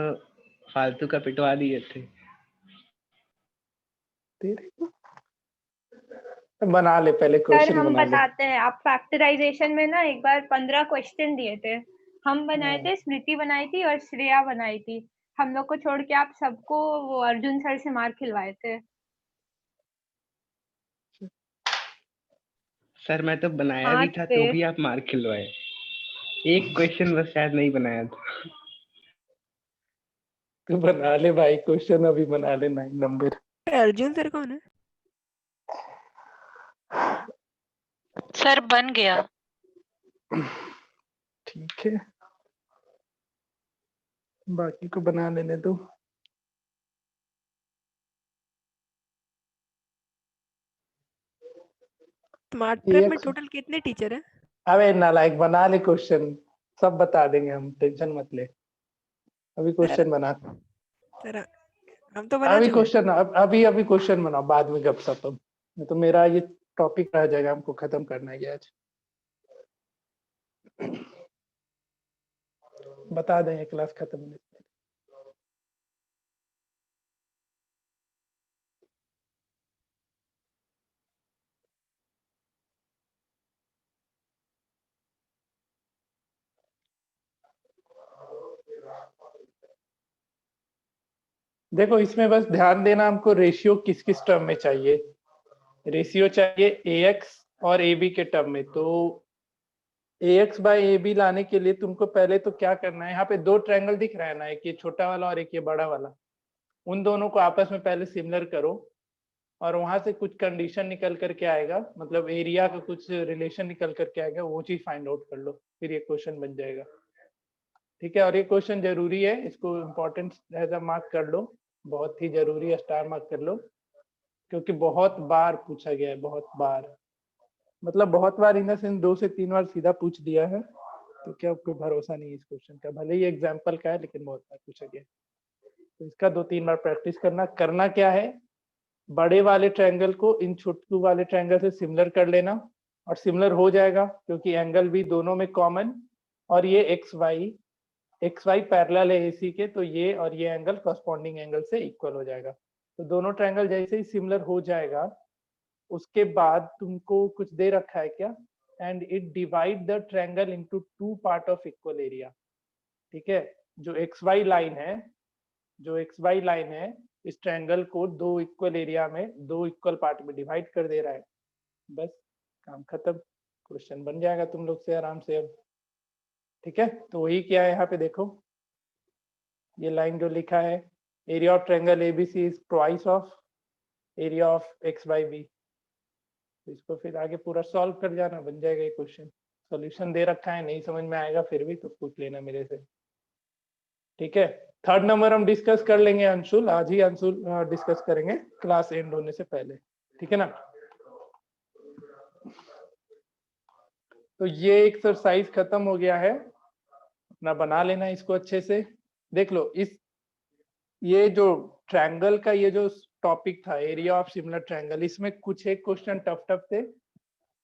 फालतू का पिटवा दिए थे। तेरे को बना ले पहले सर क्वेश्चन हम बना ले। बताते हैं, आप फैक्टराइजेशन में ना एक बार 15 क्वेश्चन दिए थे, हम बनाए थे, स्मृति बनाई थी और श्रेया बनाई थी। हम लोग को छोड़ के आप सबको वो अर्जुन सर से मार खिलवाए थे। सर मैं तो बनाया हाँ भी था तो फिर भी आप मार खिलवाए। एक क्वेश्चन बस शायद नहीं बनाया था। तू बना ले भाई क्वेश्चन, अभी बना ले 9 नंबर। अर्जुन सर कौन है? सर बन गया। ठीक है, बाकी को बना लेने दो। स्मार्ट प्रेप में AX टोटल कितने टीचर हैं? अबे नालायक, बना ले क्वेश्चन, सब बता देंगे हम, टेंशन मत ले। अभी सर क्वेश्चन बना, सर हम तो बना अभी चुके हैं। क्वेश्चन, अभी क्वेश्चन बनाओ, बाद में गपशप। अब नहीं तो मेरा ये टॉपिक रह जाएगा, हमको खत्म करना है आज। बता दें, क्लास खत्म होने से। देखो इसमें बस ध्यान देना, हमको रेशियो किस किस टर्म में चाहिए। रेशियो चाहिए AX और AB के टर्म में। तो AX बाय AB लाने के लिए तुमको पहले तो क्या करना है, यहाँ पे 2 ट्रायंगल दिख रहा है ना, एक ये छोटा वाला और एक ये बड़ा वाला। उन दोनों को आपस में पहले सिमिलर करो और वहां से कुछ कंडीशन निकल करके आएगा, मतलब एरिया का कुछ रिलेशन निकल करके आएगा, वो चीज फाइंड आउट कर लो, फिर ये क्वेश्चन बन जाएगा। ठीक है, और ये क्वेश्चन जरूरी है, इसको इम्पोर्टेंस एज अ मार्क कर लो, बहुत ही जरूरी है, स्टार मार्क कर लो, क्योंकि बहुत बार पूछा गया है, बहुत बार, मतलब बहुत बार इन द सेंस 2 से 3 बार सीधा पूछ दिया है। तो क्या कोई भरोसा नहीं है इस क्वेश्चन का, भले ही एग्जाम्पल का है लेकिन बहुत बार पूछा गया है। तो इसका 2-3 बार प्रैक्टिस करना क्या है, बड़े वाले ट्रायंगल को इन छोटू वाले ट्रायंगल से सिमिलर कर लेना, और सिमिलर हो जाएगा क्योंकि एंगल भी दोनों में कॉमन, और ये एक्स वाई पैरेलल है AC के, तो ये और ये एंगल कॉरस्पॉन्डिंग एंगल से इक्वल हो जाएगा। तो दोनों ट्रायंगल जैसे ही सिमिलर हो जाएगा, उसके बाद तुमको कुछ दे रखा है क्या, and it divide the triangle into 2 part of equal area. ठीक है, जो XY लाइन है इस ट्रायंगल को 2 इक्वल एरिया में, 2 इक्वल पार्ट में डिवाइड कर दे रहा है। बस काम खत्म, क्वेश्चन बन जाएगा तुम लोग से आराम से अब। ठीक है, तो वही क्या है यहाँ पे देखो, ये लाइन जो लिखा है, area of triangle ABC is twice of area of XYB। इसको फिर आगे पूरा सॉल्व कर जाना, बन जाएगा ये क्वेश्चन। सॉल्यूशन दे रखा है, नहीं समझ में आएगा फिर भी तो पूछ लेना मेरे से। ठीक है, 3rd नंबर हम डिस्कस कर लेंगे अंशुल, आज ही अंशुल डिस्कस करेंगे क्लास एंड होने से पहले। ठीक है ना, तो ये एक्सरसाइज खत्म हो गया है, अपना बना लेना इसको अच्छे से। देख लो, ये जो ट्रायंगल का ये जो टॉपिक था, एरिया ऑफ सिमिलर ट्रायंगल, इसमें कुछ एक क्वेश्चन टफ थे।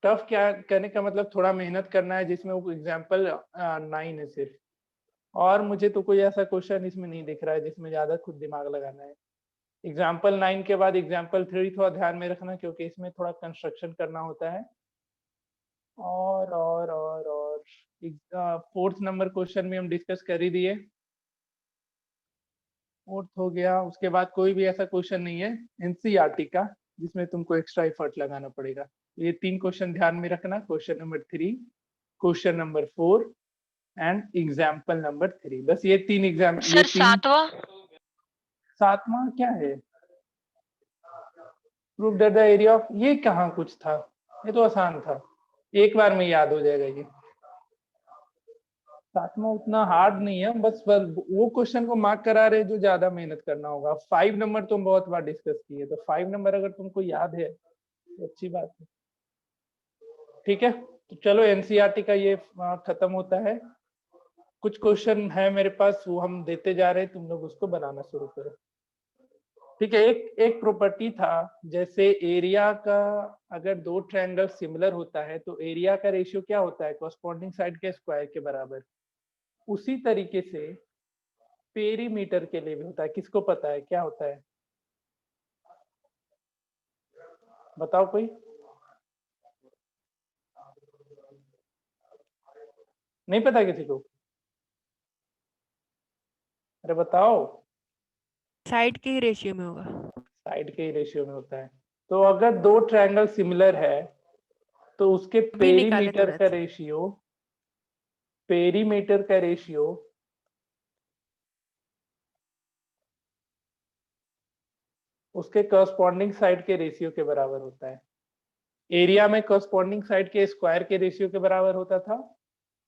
टफ क्या कहने का मतलब, थोड़ा मेहनत करना है, जिसमें वो एग्जाम्पल 9 है सिर्फ, और मुझे तो कोई ऐसा क्वेश्चन इसमें नहीं दिख रहा है जिसमें ज्यादा खुद दिमाग लगाना है। एग्जाम्पल 9 के बाद एग्जाम्पल 3 थोड़ा ध्यान में रखना, क्योंकि इसमें थोड़ा कंस्ट्रक्शन करना होता है। और 4th नंबर क्वेश्चन भी हम डिस्कस कर ही दिए, 4th हो गया। उसके बाद कोई भी ऐसा क्वेश्चन नहीं है NCERT का जिसमें तुमको एक्स्ट्रा एफर्ट लगाना पड़ेगा। ये 3 क्वेश्चन ध्यान में रखना, question number 3, question number 4 and example number 3। बस ये 3 एग्जाम, ये सर 7वां क्या है, prove that the area of, ये कहाँ कुछ था, ये तो आसान था, एक बार में याद हो जाएगा ये। 7वां उतना हार्ड नहीं है, बस वो क्वेश्चन को मार्क करा रहे जो ज्यादा मेहनत करना होगा। 5 नंबर तुम बहुत बार डिस्कस किए, तो 5 नंबर अगर तुमको याद है तो अच्छी बात है। ठीक है, तो चलो NCERT का ये खत्म होता है। कुछ क्वेश्चन है मेरे पास, वो हम देते जा रहे हैं, तुम लोग उसको बनाना शुरू करो। ठीक है, एक प्रॉपर्टी था, जैसे एरिया का अगर 2 ट्रायंगल सिमिलर होता है तो एरिया का रेशियो क्या होता है, कॉरस्पॉन्डिंग साइड के स्क्वायर के बराबर। उसी तरीके से पेरीमीटर के लिए भी होता है, किसको पता है क्या होता है, बताओ कोई। नहीं पता किसी को? अरे बताओ। साइड के ही रेशियो में होगा। साइड के ही रेशियो में होता है। तो अगर दो ट्रायंगल सिमिलर है तो उसके भी निकाले पेरीमीटर का रेशियो, पेरीमीटर का रेशियो उसके करस्पॉन्डिंग साइड के रेशियो के बराबर होता है। एरिया में करस्पॉन्डिंग साइड के स्क्वायर के रेशियो के बराबर होता था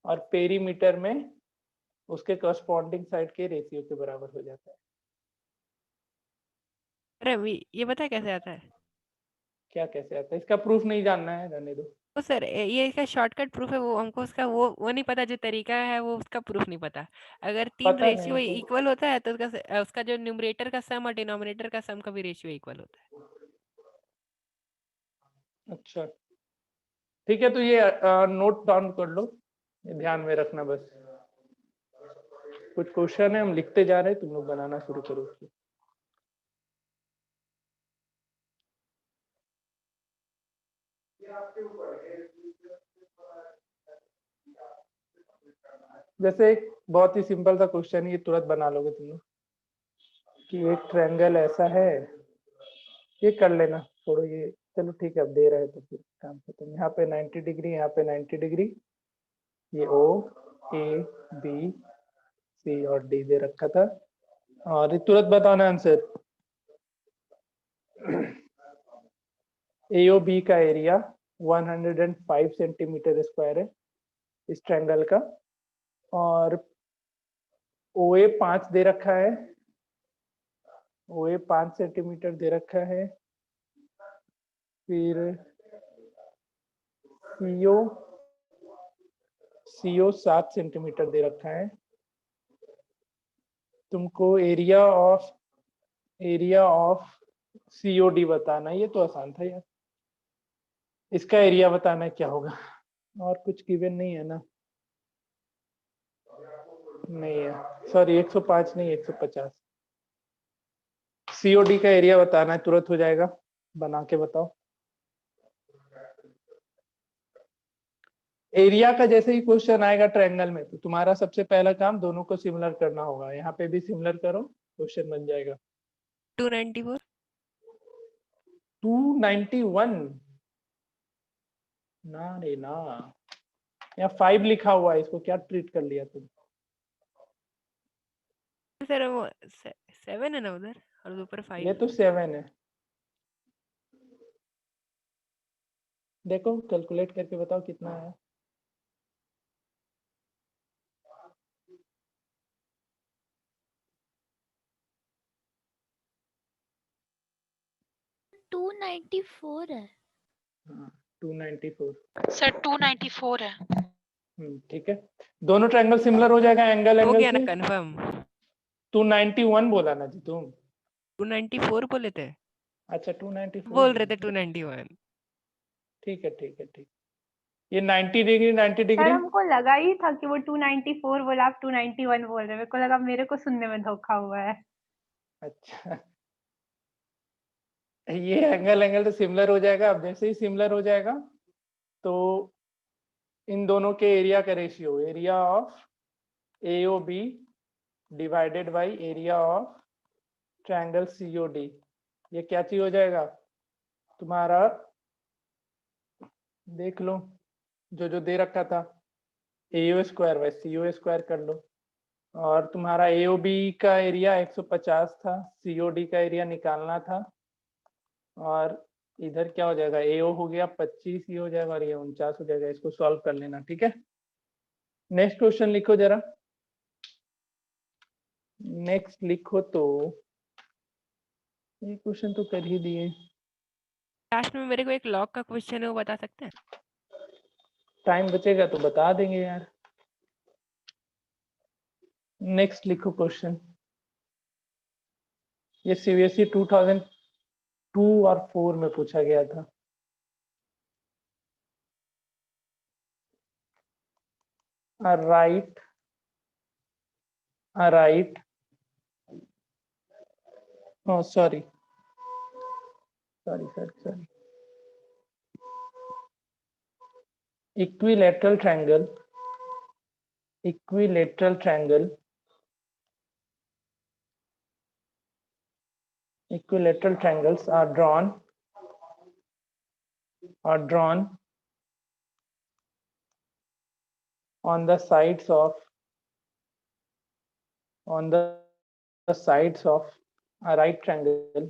और पेरीमीटर में उसके करस्पॉन्डिंग साइड के रेशियो के बराबर हो जाता है। अरे ये पता कैसे आता है? क्या कैसे आता है? इसका प्रूफ नहीं जानना है, रहने दो। तो सर ये इसका शॉर्टकट प्रूफ है, वो हमको उसका वो नहीं पता, जो तरीका है वो उसका प्रूफ नहीं पता। अगर तीन पता रेशियो नहीं तो इक्वल होता है तो उसका जो न्यूमरेटर का सम और डिनोमिनेटर का सम का भी रेशियो इक्वल होता है। अच्छा ठीक है, तो ये नोट डाउन कर लो, ये ध्यान में रखना बस। कुछ क्वेश्चन है हम लिखते जा रहे हैं, तुम लोग बनाना शुरू करो उसको। जैसे एक बहुत ही सिंपल सा क्वेश्चन है, ये तुरंत बना लोगे तुम लोग कि एक ट्रायंगल ऐसा है, ये कर लेना छोड़ो ये, चलो ठीक है अब दे रहे हैं तो फिर काम खत्म। यहाँ पे 90 डिग्री, यहाँ पे 90 डिग्री, ये ओ ए बी सी और डी दे रखा था और ये तुरंत बताना आंसर। AOB का एरिया 105 सेंटीमीटर स्क्वायर है इस ट्रायंगल का, और OA 5 दे रखा है, OA 5 सेंटीमीटर दे रखा है, फिर CO 7 सेंटीमीटर दे रखा है। तुमको एरिया ऑफ COD बताना है, ये तो आसान था यार। इसका एरिया बताना है क्या होगा, और कुछ गिवन नहीं है ना? नहीं है, सॉरी 105 नहीं 150। COD का एरिया बताना है, तुरंत हो जाएगा, बना के बताओ। एरिया का जैसे ही क्वेश्चन आएगा ट्रायंगल में तो तुम्हारा सबसे पहला काम दोनों को सिमिलर करना होगा। यहाँ पे भी सिमिलर करो, क्वेश्चन बन जाएगा। 294 291 ना रे ना, यहाँ 5 लिखा हुआ है, इसको क्या ट्रीट कर लिया तुम? सर वो 7 है ना उधर, और ऊपर 5 ये तो 7 है। देखो कैलकुलेट करके बताओ कितना है। टू 294 है। 294 सर 294 है। ठीक है, दोनों ट्रायंगल सिमिलर हो जाएगा एंगल हो एंगल गया ना से। कंफर्म। 291 बोला ना जी तुम? 294 बोले थे। अच्छा 294 बोल रहे थे 291। ठीक है ठीक है ठीक। ये 90 डिग्री 90 सर डिग्री। हमको लगा ही था कि वो 294 बोला, आप 291 बोल रहे हैं। मेरे को लगा मेरे को सुनने में धोखा हुआ है। अच्छा ये एंगल एंगल तो सिमिलर हो जाएगा। अब जैसे ही सिमिलर हो जाएगा तो इन दोनों के एरिया का ratio, area of AOB divided by area of triangle COD, ये क्या चीज हो जाएगा तुम्हारा? देख लो जो जो दे रखा था, AO square by CO square कर लो, और तुम्हारा AOB का एरिया 150 था, COD का एरिया निकालना था, और इधर क्या हो जाएगा, AO हो गया 25 ही हो जाएगा और ये 49 हो जाएगा। इसको सॉल्व कर लेना, ठीक है। नेक्स्ट क्वेश्चन लिखो जरा, नेक्स्ट लिखो। तो ये क्वेश्चन तो कर ही दिए। लास्ट में मेरे को एक लॉग का क्वेश्चन है, वो बता सकते हैं? टाइम बचेगा तो बता देंगे यार। नेक्स्ट लिखो क्वेश्चन, ये CBSE 2002 और 4 में पूछा गया था। Right oh sorry equilateral triangle equilateral triangles are drawn on the sides of a right triangle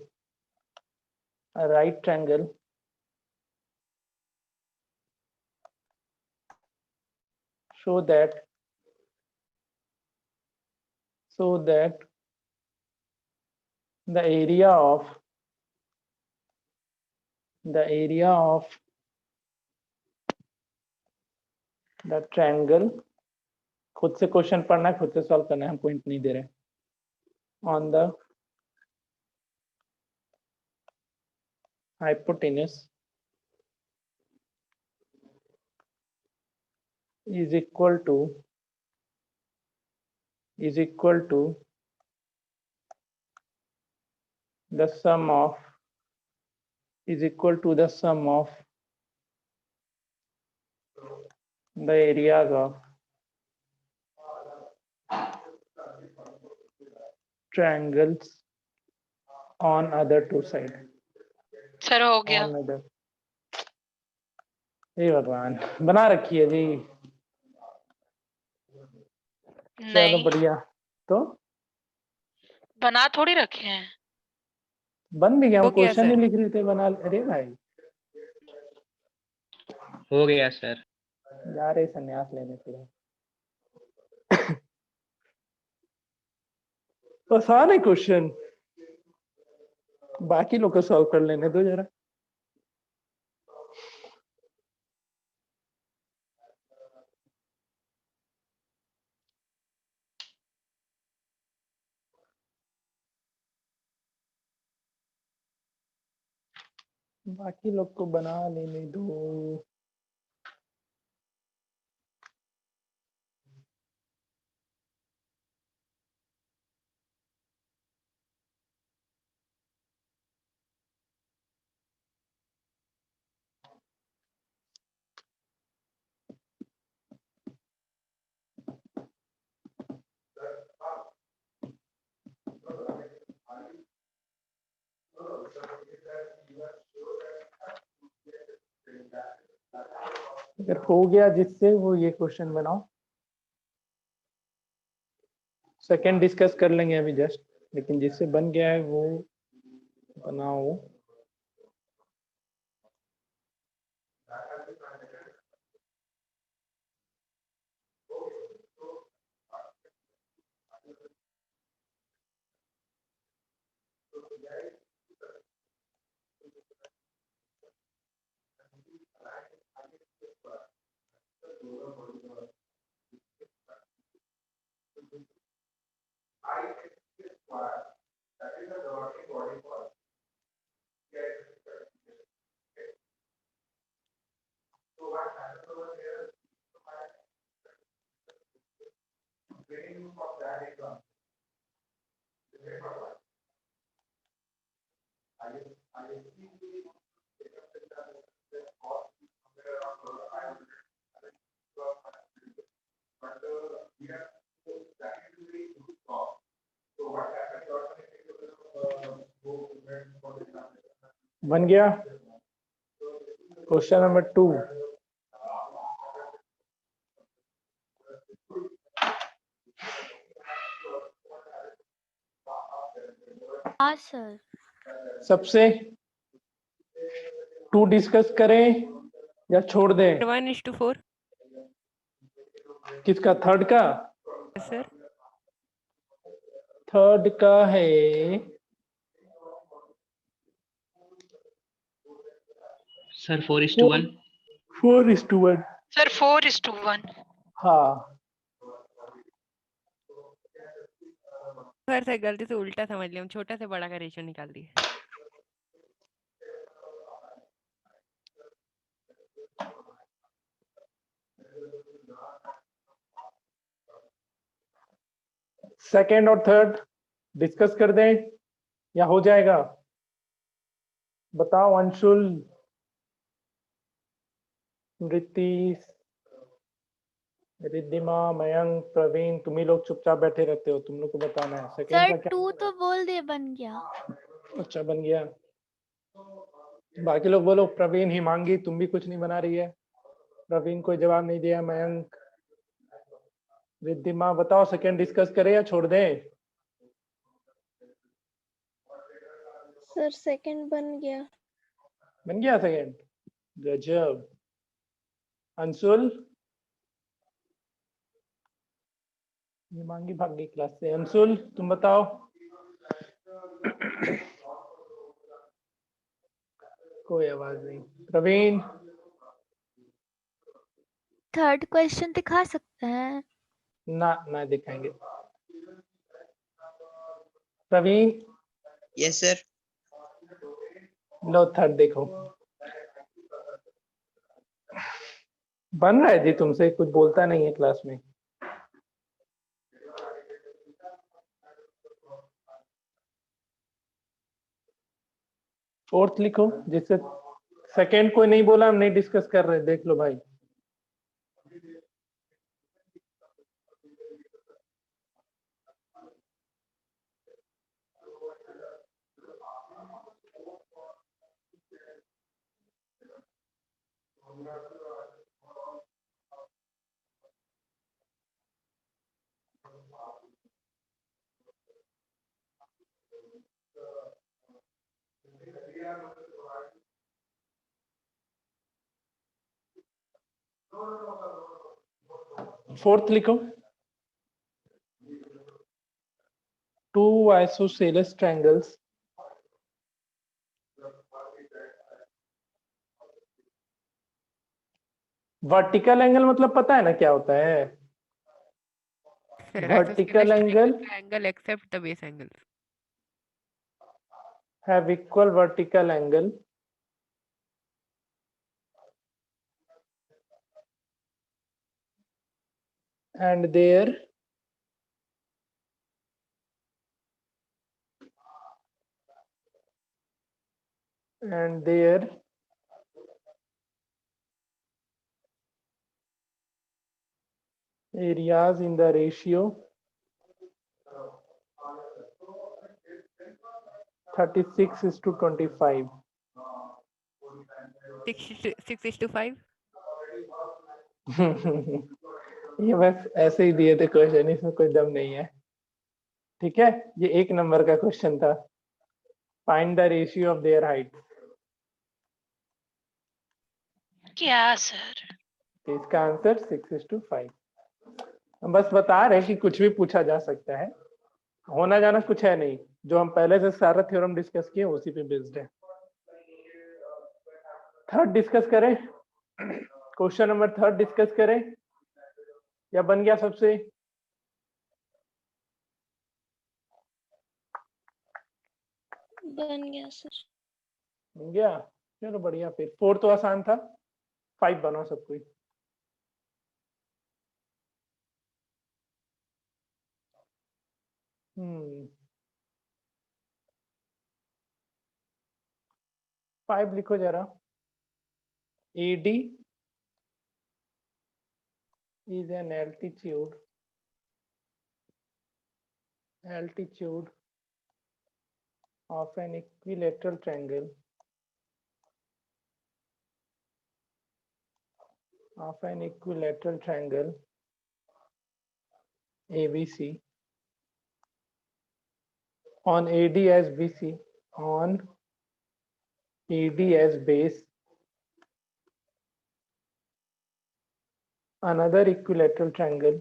so that the area of the triangle, खुद से क्वेश्चन पढ़ना है, खुद से सॉल्व करना है, हम पॉइंट नहीं दे रहे, on the hypotenuse is equal to the sum of the areas of triangles on other two sides. Sir हो गया। On other. हे भगवान, बना रखी है जी। चलो नहीं बढ़िया। तो बना थोड़ी रखे हैं। बन भी गया, हम हो गया क्वेश्चन ही सर। लिख रहे थे बना। अरे भाई हो गया सर। जा रहे संन्यास लेने के लिए। आसान है क्वेश्चन, बाकी लोग को सॉल्व कर लेने दो जरा। बाकी लोग को बना लेने दो। अगर हो गया जिससे, वो ये क्वेश्चन बनाओ। सेकंड डिस्कस कर लेंगे अभी जस्ट, लेकिन जिससे बन गया है वो बनाओ। बन गया क्वेश्चन नंबर 2। हाँ सर। सबसे 2 डिस्कस करें या छोड़ दें? 1:4 किसका? थर्ड का? सर। थर्ड का है सर 4:1। 4:1। सर 4:1। हाँ सर गलती से उल्टा समझ लिया, हम छोटा से बड़ा का रेशियो निकाल दिए। सेकंड और थर्ड डिस्कस कर दें या हो जाएगा? बताओ अंशुल, रितीश, रिद्धिमा, मयंक, प्रवीण, तुम ही लोग चुपचाप बैठे रहते हो, तुम लोग को बताना है। सेकंड सर का क्या? 2 तो बोल दिए, बन गया। अच्छा, बन गया। बाकी लोग बोलो। प्रवीण, हिमांगी, तुम भी कुछ नहीं बना रही है। प्रवीण कोई जवाब नहीं दिया। मयंक, रिद्धिमा, बताओ सेकंड डिस्कस करें या छोड़ दें? सर सेकंड बन गया। बन गया सेकंड? गजब। अंशुल, हिमांगी भाग गई क्लास से। अंशुल, तुम बताओ। कोई आवाज नहीं। प्रवीण, थर्ड क्वेश्चन दिखा सकते हैं? ना दिखाएंगे। Praveen, yes sir. लो थर्ड देखो। बन रहा है जी, तुमसे कुछ बोलता नहीं है क्लास में। फोर्थ लिखो, जिससे सेकंड कोई नहीं बोला, हम नहीं डिस्कस कर रहे। देख लो भाई। फोर्थ लिखो। Two isosceles triangles vertical angle मतलब पता है ना क्या होता है? Vertical angle except the base angles. have equal vertical angle and their areas in the ratio 36:25. 6:5. ये बस ऐसे ही दिए थे क्वेश्चन, इसमें कोई दम नहीं है। ठीक है, ये 1 नंबर का क्वेश्चन था। Find the ratio of their height. क्या सर? तो इसका आंसर 6:5। हम बस बता रहे हैं कि कुछ भी पूछा जा सकता है, होना जाना कुछ है नहीं। जो हम पहले से सारा थ्योरम डिस्कस किए उसी पे बेस्ड है। थर्ड डिस्कस करें? क्वेश्चन नंबर थर्ड डिस्कस करें या बन गया सबसे? बन गया सर। बन गया, चलो बढ़िया। फिर 4 तो आसान था, 5 बनाओ सब कोई। हम्म 5 लिखो जरा। AD is an altitude of an equilateral triangle ABC on AD as BC, on AD as base, another equilateral triangle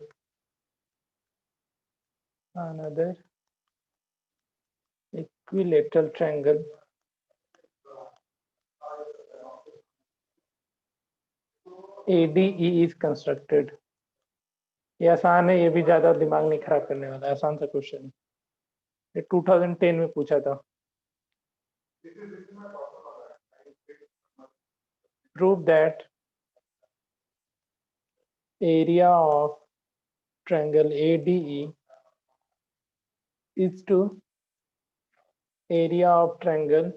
ADE is constructed। ये आसान है, ये भी ज्यादा दिमाग नहीं खराब करने वाला, आसान सा क्वेश्चन है। ये 2010 में पूछा था। Prove that area of triangle ADE is to area of triangle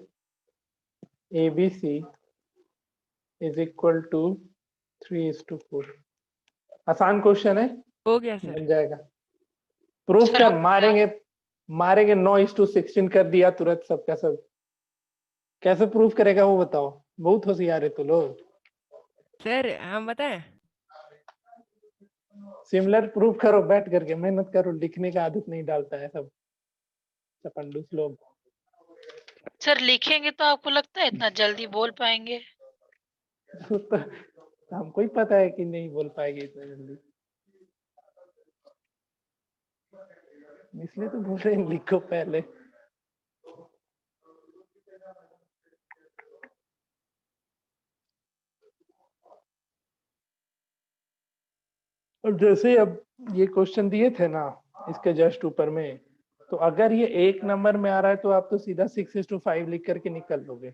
ABC is equal to 3:4। आसान क्वेश्चन है, हो गया सर। बन जाएगा। प्रूफ सर, कर, हो गया। मारेंगे 9:16 कर दिया तुरंत सबका सब। कैसे प्रूफ करेगा वो बताओ, बहुत होशियार है तो लोग। सर हम बताएं? सिमिलर प्रूफ करो बैठ करके, मेहनत करो, लिखने का आदत नहीं डालता है सब चपंडूस लोग। सर लिखेंगे तो आपको लगता है इतना जल्दी बोल पाएंगे? तो हमको ही पता है कि नहीं बोल पाएगी इतना जल्दी, इसलिए तो बोल रहे हैं लिखो पहले। अब जैसे अब ये क्वेश्चन दिए थे ना इसके जस्ट ऊपर में, तो अगर ये 1 नंबर में आ रहा है तो आप तो सीधा 6:5 लिख करके निकल लोगे,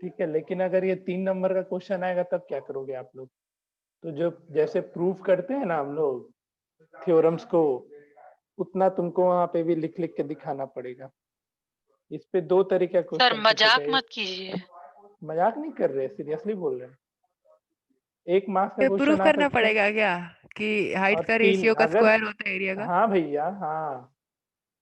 ठीक है। लेकिन अगर ये 3 नंबर का क्वेश्चन आएगा तब क्या करोगे आप लोग? तो जब जैसे प्रूफ करते हैं ना हम लोग थ्योरम्स को, उतना तुमको वहां पे भी लिख लिख के दिखाना पड़ेगा। इस पे 2 तरीके का सर क्वेश्चन मजाक मत कीजिए। मजाक नहीं कर रहे, सीरियसली बोल रहे हैं। 1 मार्क्स का ये क्वेश्चन प्रूफ आ करना सकता है पड़ेगा क्या कि हाइट और का 3 रेशियो का अगर, स्क्वायर होता है एरिया का? हाँ भैया हाँ,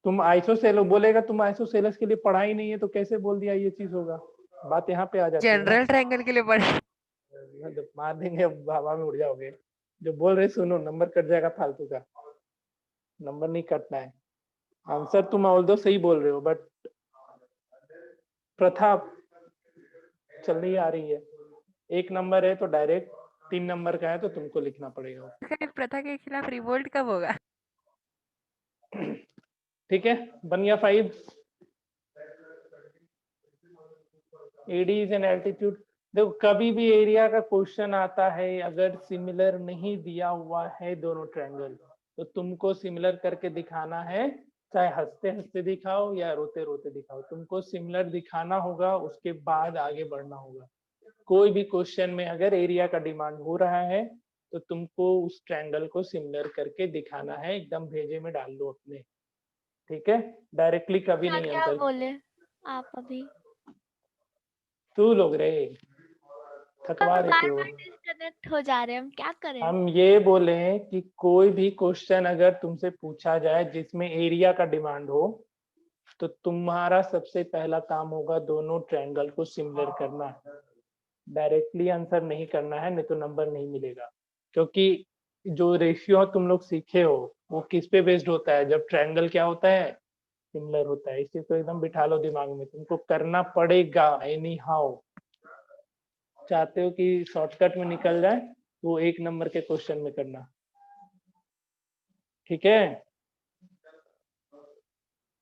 तुम आइसोसेलेस बोलेगा, तुम आइसोसेलेस के लिए पढ़ा ही नहीं है तो कैसे बोल दिया ये चीज होगा? बात यहाँ पे आ जाती है ना। जनरल ट्रायंगल के लिए पढ़े। मतलब मार देंगे, अब हवा में उड़ जाओगे। जो बोल रहे सुनो, नंबर कट जाएगा फालतू का, नंबर नहीं कटना है। आंसर तुम ऑल्दो सही बोल रहे हो बट प्रथा चल रही आ रही है। 1 नंबर है तो डायरेक्ट, 3 नंबर का है तो तुमको लिखना पड़ेगा। प्रथा के खिलाफ रिवोल्ट कब होगा? ठीक है, बन गया 5। AD is an altitude. देखो कभी भी एरिया का क्वेश्चन आता है, अगर सिमिलर नहीं दिया हुआ है दोनों ट्रायंगल, तो तुमको सिमिलर करके दिखाना है, चाहे हंसते हंसते दिखाओ या रोते रोते दिखाओ, तुमको सिमिलर दिखाना होगा, उसके बाद आगे बढ़ना होगा। कोई भी क्वेश्चन में अगर एरिया का डिमांड हो रहा है तो तुमको उस ट्रायंगल को सिमिलर करके दिखाना है, एकदम भेजे में डाल दो अपने, ठीक है। डायरेक्टली कभी क्या नहीं क्या आंसर। बोले आप अभी? तू लोग रे थकवा हम देते बार हो। बार डिस्कनेक्ट हो जा रहे हैं, हम क्या करें? हम ये बोले कि कोई भी क्वेश्चन अगर तुमसे पूछा जाए जिसमें एरिया का डिमांड हो, तो तुम्हारा सबसे पहला काम होगा दोनों ट्रायंगल को सिमिलर करना। डायरेक्टली आंसर नहीं करना है, नहीं तो नंबर नहीं मिलेगा। क्योंकि जो रेशियो तुम लोग सीखे हो वो किस पे बेस्ड होता है? जब ट्रायंगल क्या होता है, सिमिलर होता है। इसी को एकदम बिठा लो दिमाग में, तुमको करना पड़ेगा एनी हाउ। चाहते हो कि शॉर्टकट में निकल जाए, वो 1 नंबर के क्वेश्चन में करना, ठीक है।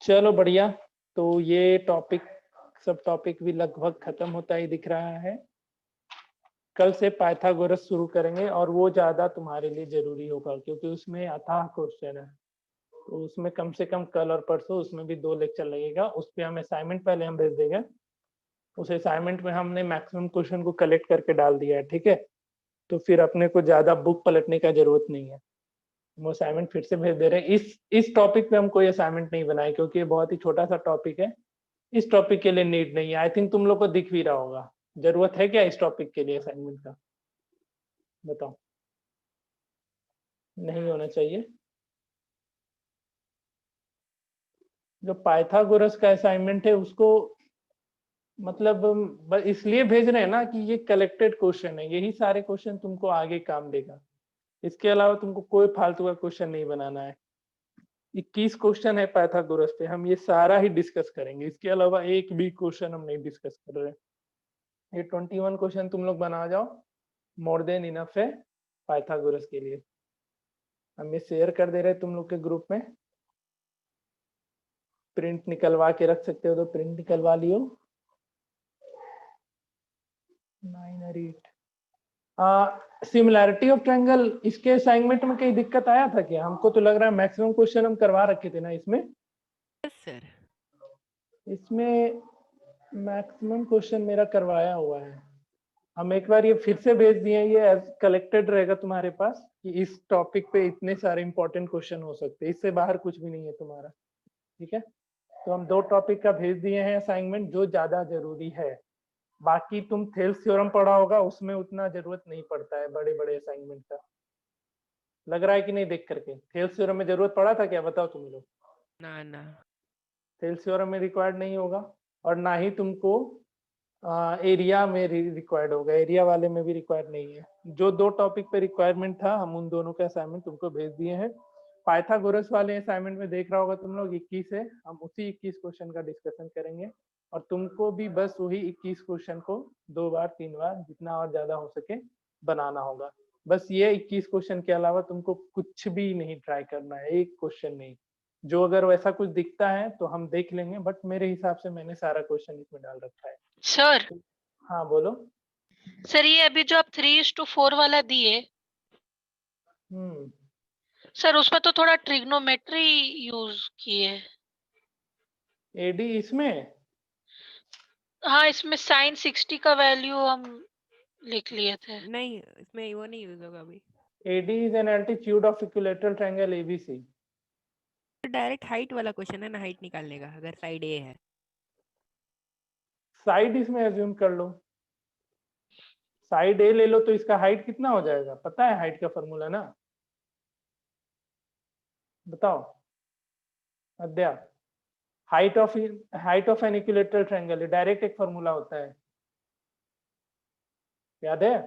चलो बढ़िया, तो ये टॉपिक सब टॉपिक भी लगभग खत्म होता ही दिख रहा है। कल से पाइथागोरस शुरू करेंगे और वो ज्यादा तुम्हारे लिए जरूरी होगा क्योंकि उसमें अथाह क्वेश्चन है। तो उसमें कम से कम कल और परसों उसमें भी 2 लेक्चर लगेगा। उस पर हम असाइनमेंट पहले हम भेज देंगे, उस असाइनमेंट में हमने मैक्सिमम क्वेश्चन को कलेक्ट करके डाल दिया है, ठीक है। तो फिर अपने को ज्यादा बुक पलटने का जरूरत नहीं है, हम असाइनमेंट फिर से भेज दे रहे हैं। इस टॉपिक पे हम कोई असाइनमेंट नहीं बनाए क्योंकि ये बहुत ही छोटा सा टॉपिक है। इस टॉपिक के लिए नीड नहीं है। आई थिंक तुम लोग को दिख भी रहा होगा। जरूरत है क्या इस टॉपिक के लिए असाइनमेंट का? बताओ। नहीं होना चाहिए। जो पाइथागोरस का असाइनमेंट है उसको मतलब इसलिए भेज रहे हैं ना कि ये कलेक्टेड क्वेश्चन है, यही सारे क्वेश्चन तुमको आगे काम देगा। इसके अलावा तुमको कोई फालतू का क्वेश्चन नहीं बनाना है। 21 क्वेश्चन है पाइथागोरस पे, हम ये सारा ही डिस्कस करेंगे। इसके अलावा एक भी क्वेश्चन हम नहीं डिस्कस कर रहे हैं। ये 21 क्वेश्चन तुम लोग बना जाओ, मोर देन इनफ है पाइथागोरस के लिए। हम ये शेयर कर दे रहे हैं तुम लोग के ग्रुप में। प्रिंट निकलवा के रख सकते हो तो प्रिंट निकलवा लियो। 9 और 8 सिमिलैरिटी ऑफ ट्रायंगल, इसके असाइनमेंट में कहीं दिक्कत आया था क्या? हमको तो लग रहा है मैक्सिमम क्वेश्चन हम करवा रखे थे ना इसमें। सर इसमें मैक्सिमम क्वेश्चन मेरा करवाया हुआ है। हम एक बार ये फिर से भेज दिए, ये कलेक्टेड रहेगा तुम्हारे पास कि इस टॉपिक पे इतने सारे इंपॉर्टेंट क्वेश्चन हो सकते हैं, इससे बाहर कुछ भी नहीं है तुम्हारा, ठीक है। तो हम 2 टॉपिक का भेज दिए हैं असाइनमेंट जो ज्यादा जरूरी है। बाकी तुम थेल्स थ्योरम पढ़ा होगा, उसमें उतना जरूरत नहीं पड़ता है बड़े बड़े असाइनमेंट का। लग रहा है कि नहीं देख करके? थेल्स थ्योरम में जरूरत पड़ा था क्या, बताओ तुम लोग? ना थेल्स थ्योरम में रिक्वायर्ड नहीं होगा, और ना ही तुमको एरिया में रिक्वायर्ड होगा, एरिया वाले में भी रिक्वायर्ड नहीं है। जो दो टॉपिक पे रिक्वायरमेंट था हम उन दोनों के असाइनमेंट तुमको भेज दिए हैं। पाइथागोरस वाले असाइनमेंट में देख रहा होगा तुम लोग 21 है, हम उसी 21 क्वेश्चन का डिस्कशन करेंगे, और तुमको भी बस वही 21 क्वेश्चन को 2 बार 3 बार जितना और ज्यादा हो सके बनाना होगा। बस ये 21 क्वेश्चन के अलावा तुमको कुछ भी नहीं ट्राई करना है, एक क्वेश्चन नहीं। जो अगर वैसा कुछ दिखता है तो हम देख लेंगे, बट मेरे हिसाब से मैंने सारा क्वेश्चन इसमें डाल रखा है। सर हाँ बोलो। सर ये अभी जो आप 3:4 वाला दिए सर, उसमें तो थोड़ा ट्रिग्नोमेट्री यूज किए। एडी इसमें? हाँ, इसमें sin 60 का वैल्यू हम लिख लिए थे। नहीं, इसमें वो नहीं यूज होगा अभी। AD is an altitude of equilateral triangle ABC. Direct height वाला क्वेश्चन है ना, हाइट निकालने का, अगर साइड ए है। साइड इसमें अज्यूम कर लो, साइड ए ले लो तो इसका हाइट कितना हो जाएगा, पता है हाइट का फॉर्मूला ना? बताओ Adya. Height of an equilateral triangle direct एक फॉर्मूला होता है, याद है?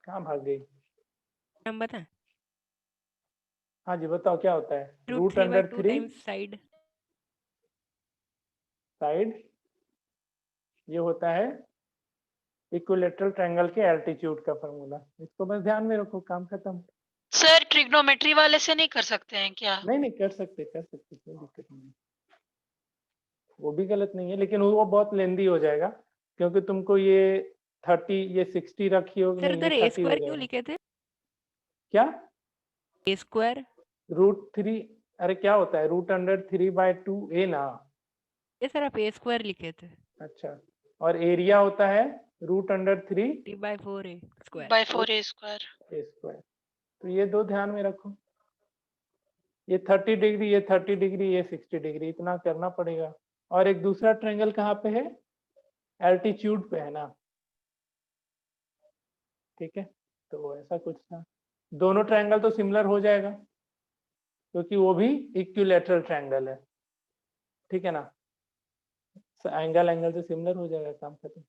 कहाँ भाग गई? हम बताएं? हाँ जी बताओ क्या होता है? Root under 3 times side. Side ये होता है इक्विलेटरल ट्रायंगल के एल्टीट्यूड का फॉर्मूला, इसको बस ध्यान में रखो, काम खत्म। सर ट्रिग्नोमेट्री वाले से नहीं कर सकते हैं क्या? नहीं कर सकते कोई दिक्कत नहीं, वो भी गलत नहीं है, लेकिन वो बहुत लेंदी हो जाएगा, क्योंकि तुमको ये 30 ये 60 रखी होगी। सर उधर ए स्क्वायर क्यों लिखे थे? क्या ए स्क्वायर? √3? अरे क्या होता है √3/2 ए ना? ये सर आप ए स्क्वायर लिखे थे। अच्छा, और एरिया होता है √3 3/4 ए स्क्वायर। Bye 4 square. तो ये दो ध्यान में रखो, ये 30 डिग्री, ये 30 डिग्री, ये 60 डिग्री, इतना करना पड़ेगा। और एक दूसरा ट्रायंगल कहाँ पे है? एल्टीट्यूड पे है ना, ठीक है? तो ऐसा कुछ था, दोनों ट्रायंगल तो सिमिलर हो जाएगा क्योंकि वो भी इक्विलेटरल ट्रायंगल है, ठीक है ना? एंगल से सिमिलर हो जाएगा, काम खत्म।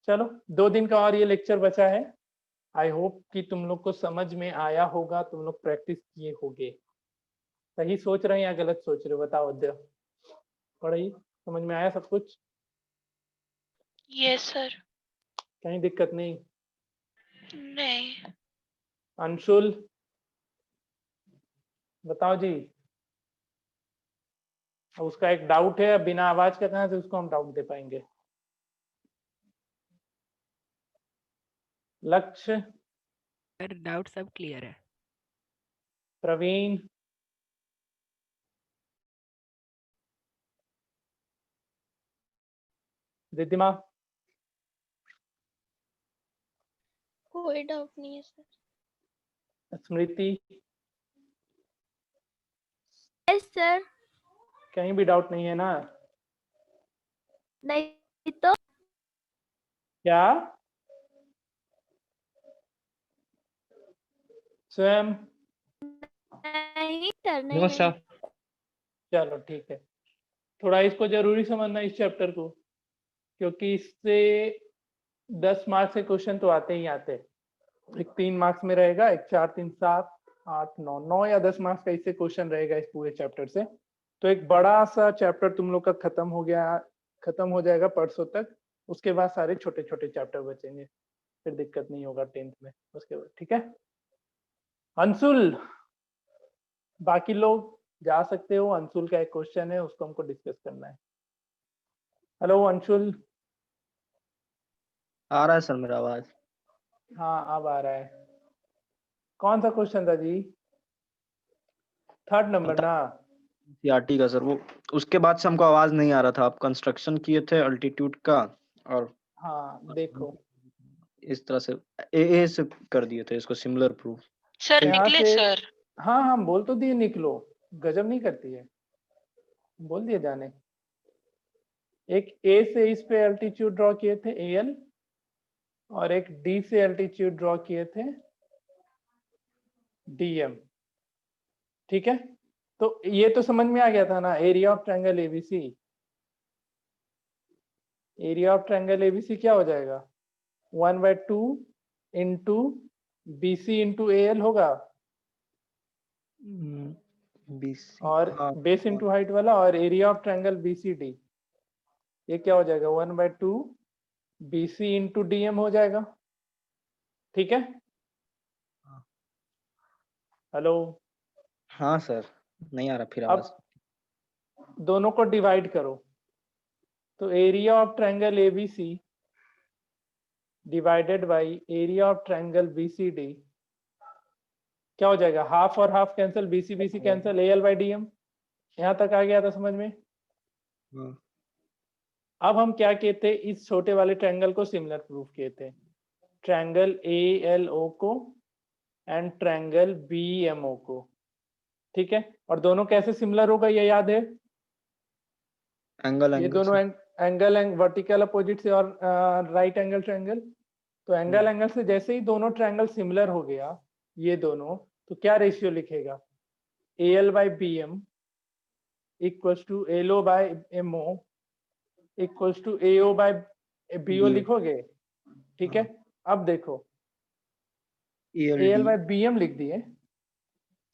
चलो 2 दिन का और ये लेक्चर बचा है, आई होप कि तुम लोग को समझ में आया होगा, तुम लोग प्रैक्टिस किए होगे। सही सोच रहे हैं या गलत सोच रहे हो, बताओ अद्या। पढ़ाई समझ में आया सब कुछ? Yes sir. कहीं दिक्कत नहीं? नहीं। अंशुल बताओ जी। उसका एक डाउट है, बिना आवाज का कहाँ से उसको हम डाउट दे पाएंगे? लक्ष्य? सर डाउट सब क्लियर है। प्रवीण? रिद्धिमा? कोई डाउट नहीं है सर। स्मृति? Yes sir. कहीं भी डाउट नहीं है ना? नहीं तो क्या स्वयं? नहीं सर, नहीं नो सर। चलो ठीक है, थोड़ा इसको जरूरी समझना इस चैप्टर को, क्योंकि इससे 10 मार्क्स के क्वेश्चन तो आते ही आते हैं। एक 3 मार्क्स में रहेगा, एक 4 3 7 8 9 या 10 मार्क्स का इससे क्वेश्चन रहेगा इस पूरे चैप्टर से। तो एक बड़ा सा चैप्टर तुम लोग का खत्म हो जाएगा परसों तक, उसके बाद सारे छोटे छोटे चैप्टर बचेंगे, फिर दिक्कत नहीं होगा 10th में उसके बाद, ठीक है? अंशुल बाकी लोग जा सकते हो, अंशुल का एक क्वेश्चन है उसको हमको डिस्कस करना है। हेलो अंशुल। आ रहा है सर मेरा आवाज? हाँ अब आ रहा है। कौन सा क्वेश्चन था जी? 3rd नंबर ना? सीआरटी का सर, वो उसके बाद से हमको आवाज नहीं आ रहा था। आप कंस्ट्रक्शन किए थे अल्टीट्यूड का, और हाँ देखो इस तरह से ए से कर दिए थे इसको सिमिलर प्रूफ। सर यहाँ निकले से सर। हाँ बोल तो दिए निकलो, गजब नहीं करती है, बोल दिए जाने। एक ए से इस पे एल्टीट्यूड ड्रॉ किए थे एल, और एक डी से एल्टीट्यूड ड्रॉ किए थे डीएम। ठीक है, तो ये तो समझ में आ गया था ना, area of triangle ABC. Area of triangle ABC क्या हो जाएगा, 1/2 इंटू बीसी इंटू एल होगा, BC और हाँ बेस इंटू हाइट वाला, और एरिया ऑफ ट्रायंगल बीसीडी ये क्या हो जाएगा, 1/2 बीसी इंटू डीएम हो जाएगा। ठीक है, हेलो, हाँ सर, नहीं आ रहा फिर अब आवाज। दोनों को डिवाइड करो, तो area of triangle ABC divided by area of triangle BCD क्या हो जाएगा, हाफ और half cancel, BC BC cancel, L by DM. यहाँ तक आ गया था समझ में। हाँ। अब हम क्या कहते, इस छोटे वाले ट्रायंगल को सिमिलर प्रूफ किए थे, ट्रायंगल ALO को एंड ट्रायंगल BMO को। ठीक है, और दोनों कैसे सिमिलर होगा ये याद है, ये दोनों एंगल वर्टिकल अपोजिट से और राइट एंगल ट्रायंगल। तो एंगल से जैसे ही दोनों ट्रायंगल सिमिलर हो गया ये दोनों, तो क्या रेशियो लिखेगा, AL by BM equals to LO by MO equals to AO by BO लिखोगे। ठीक है, अब देखो AL बाई BM लिख दिए,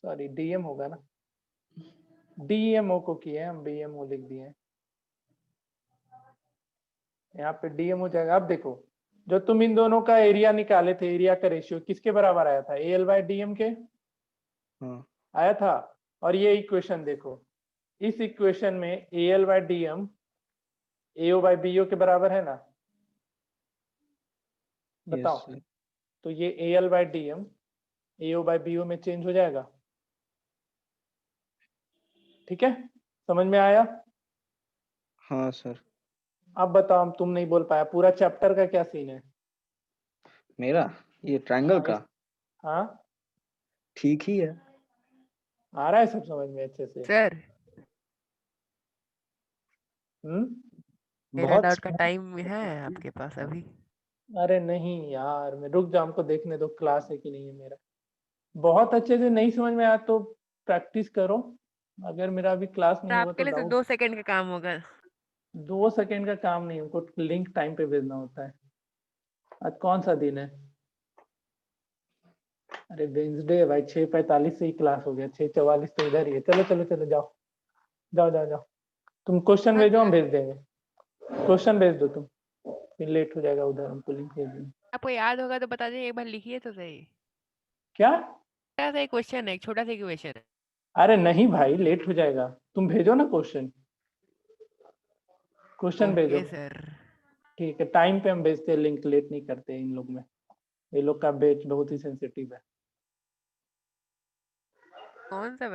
सॉरी DM होगा ना, DMO को किए हम, BMO लिख दिए, यहाँ पे DM हो जाएगा। अब देखो जो तुम इन दोनों का एरिया निकाले थे, एरिया का रेशियो किसके बराबर आया था, AL बाई DM के आया था। और ये इक्वेशन देखो, इस इक्वेशन में AL by DM AO by BO के बराबर है ना, बताओ। तो ये AL by DM AO by BO में चेंज हो जाएगा। ठीक है, समझ में आया। हाँ सर। अब बताओ, तुम नहीं बोल पाया, पूरा चैप्टर का क्या सीन है मेरा ये ट्रायंगल का हाँ, ठीक ही है, आ रहा है सब समझ में अच्छे से। सर मेरा बहुत डाउट का टाइम है आपके पास अभी? अरे नहीं यार, मैं रुक जाओ, हमको देखने दो क्लास है कि नहीं है मेरा। बहुत अच्छे से नहीं समझ में आया तो प्रैक्टिस करो, अगर मेरा अभी क्लास तो नहीं हुआ आपके तो लिए तो डाउट। 2 सेकंड का काम होगा। 2 सेकंड का काम नहीं, हमको लिंक टाइम पे भेजना होता है। आज कौन सा दिन है, अरे वेंसडे है भाई, 6:45 से ही क्लास हो गया, 6:44 तो इधर ही है। चलो चलो चलो जाओ जाओ जाओ जाओ, तुम क्वेश्चन भेजो, हम भेज देंगे। क्वेश्चन भेज दो तुम, फिर लेट हो जाएगा उधर, हमको लिंक भेज देंगे। आपको याद होगा तो बता दीजिए, एक बार लिखिए तो सही। क्या, छोटा सा क्वेश्चन है, छोटा सा क्वेश्चन है। अरे नहीं भाई, लेट हो जाएगा, तुम भेजो ना क्वेश्चन, क्वेश्चन भेजो। Okay sir. ठीक है, टाइम पे हम भेजते हैं लिंक, लेट नहीं करते इन लोग में, ये लोग का बैच बहुत ही सेंसिटिव है। कौन सा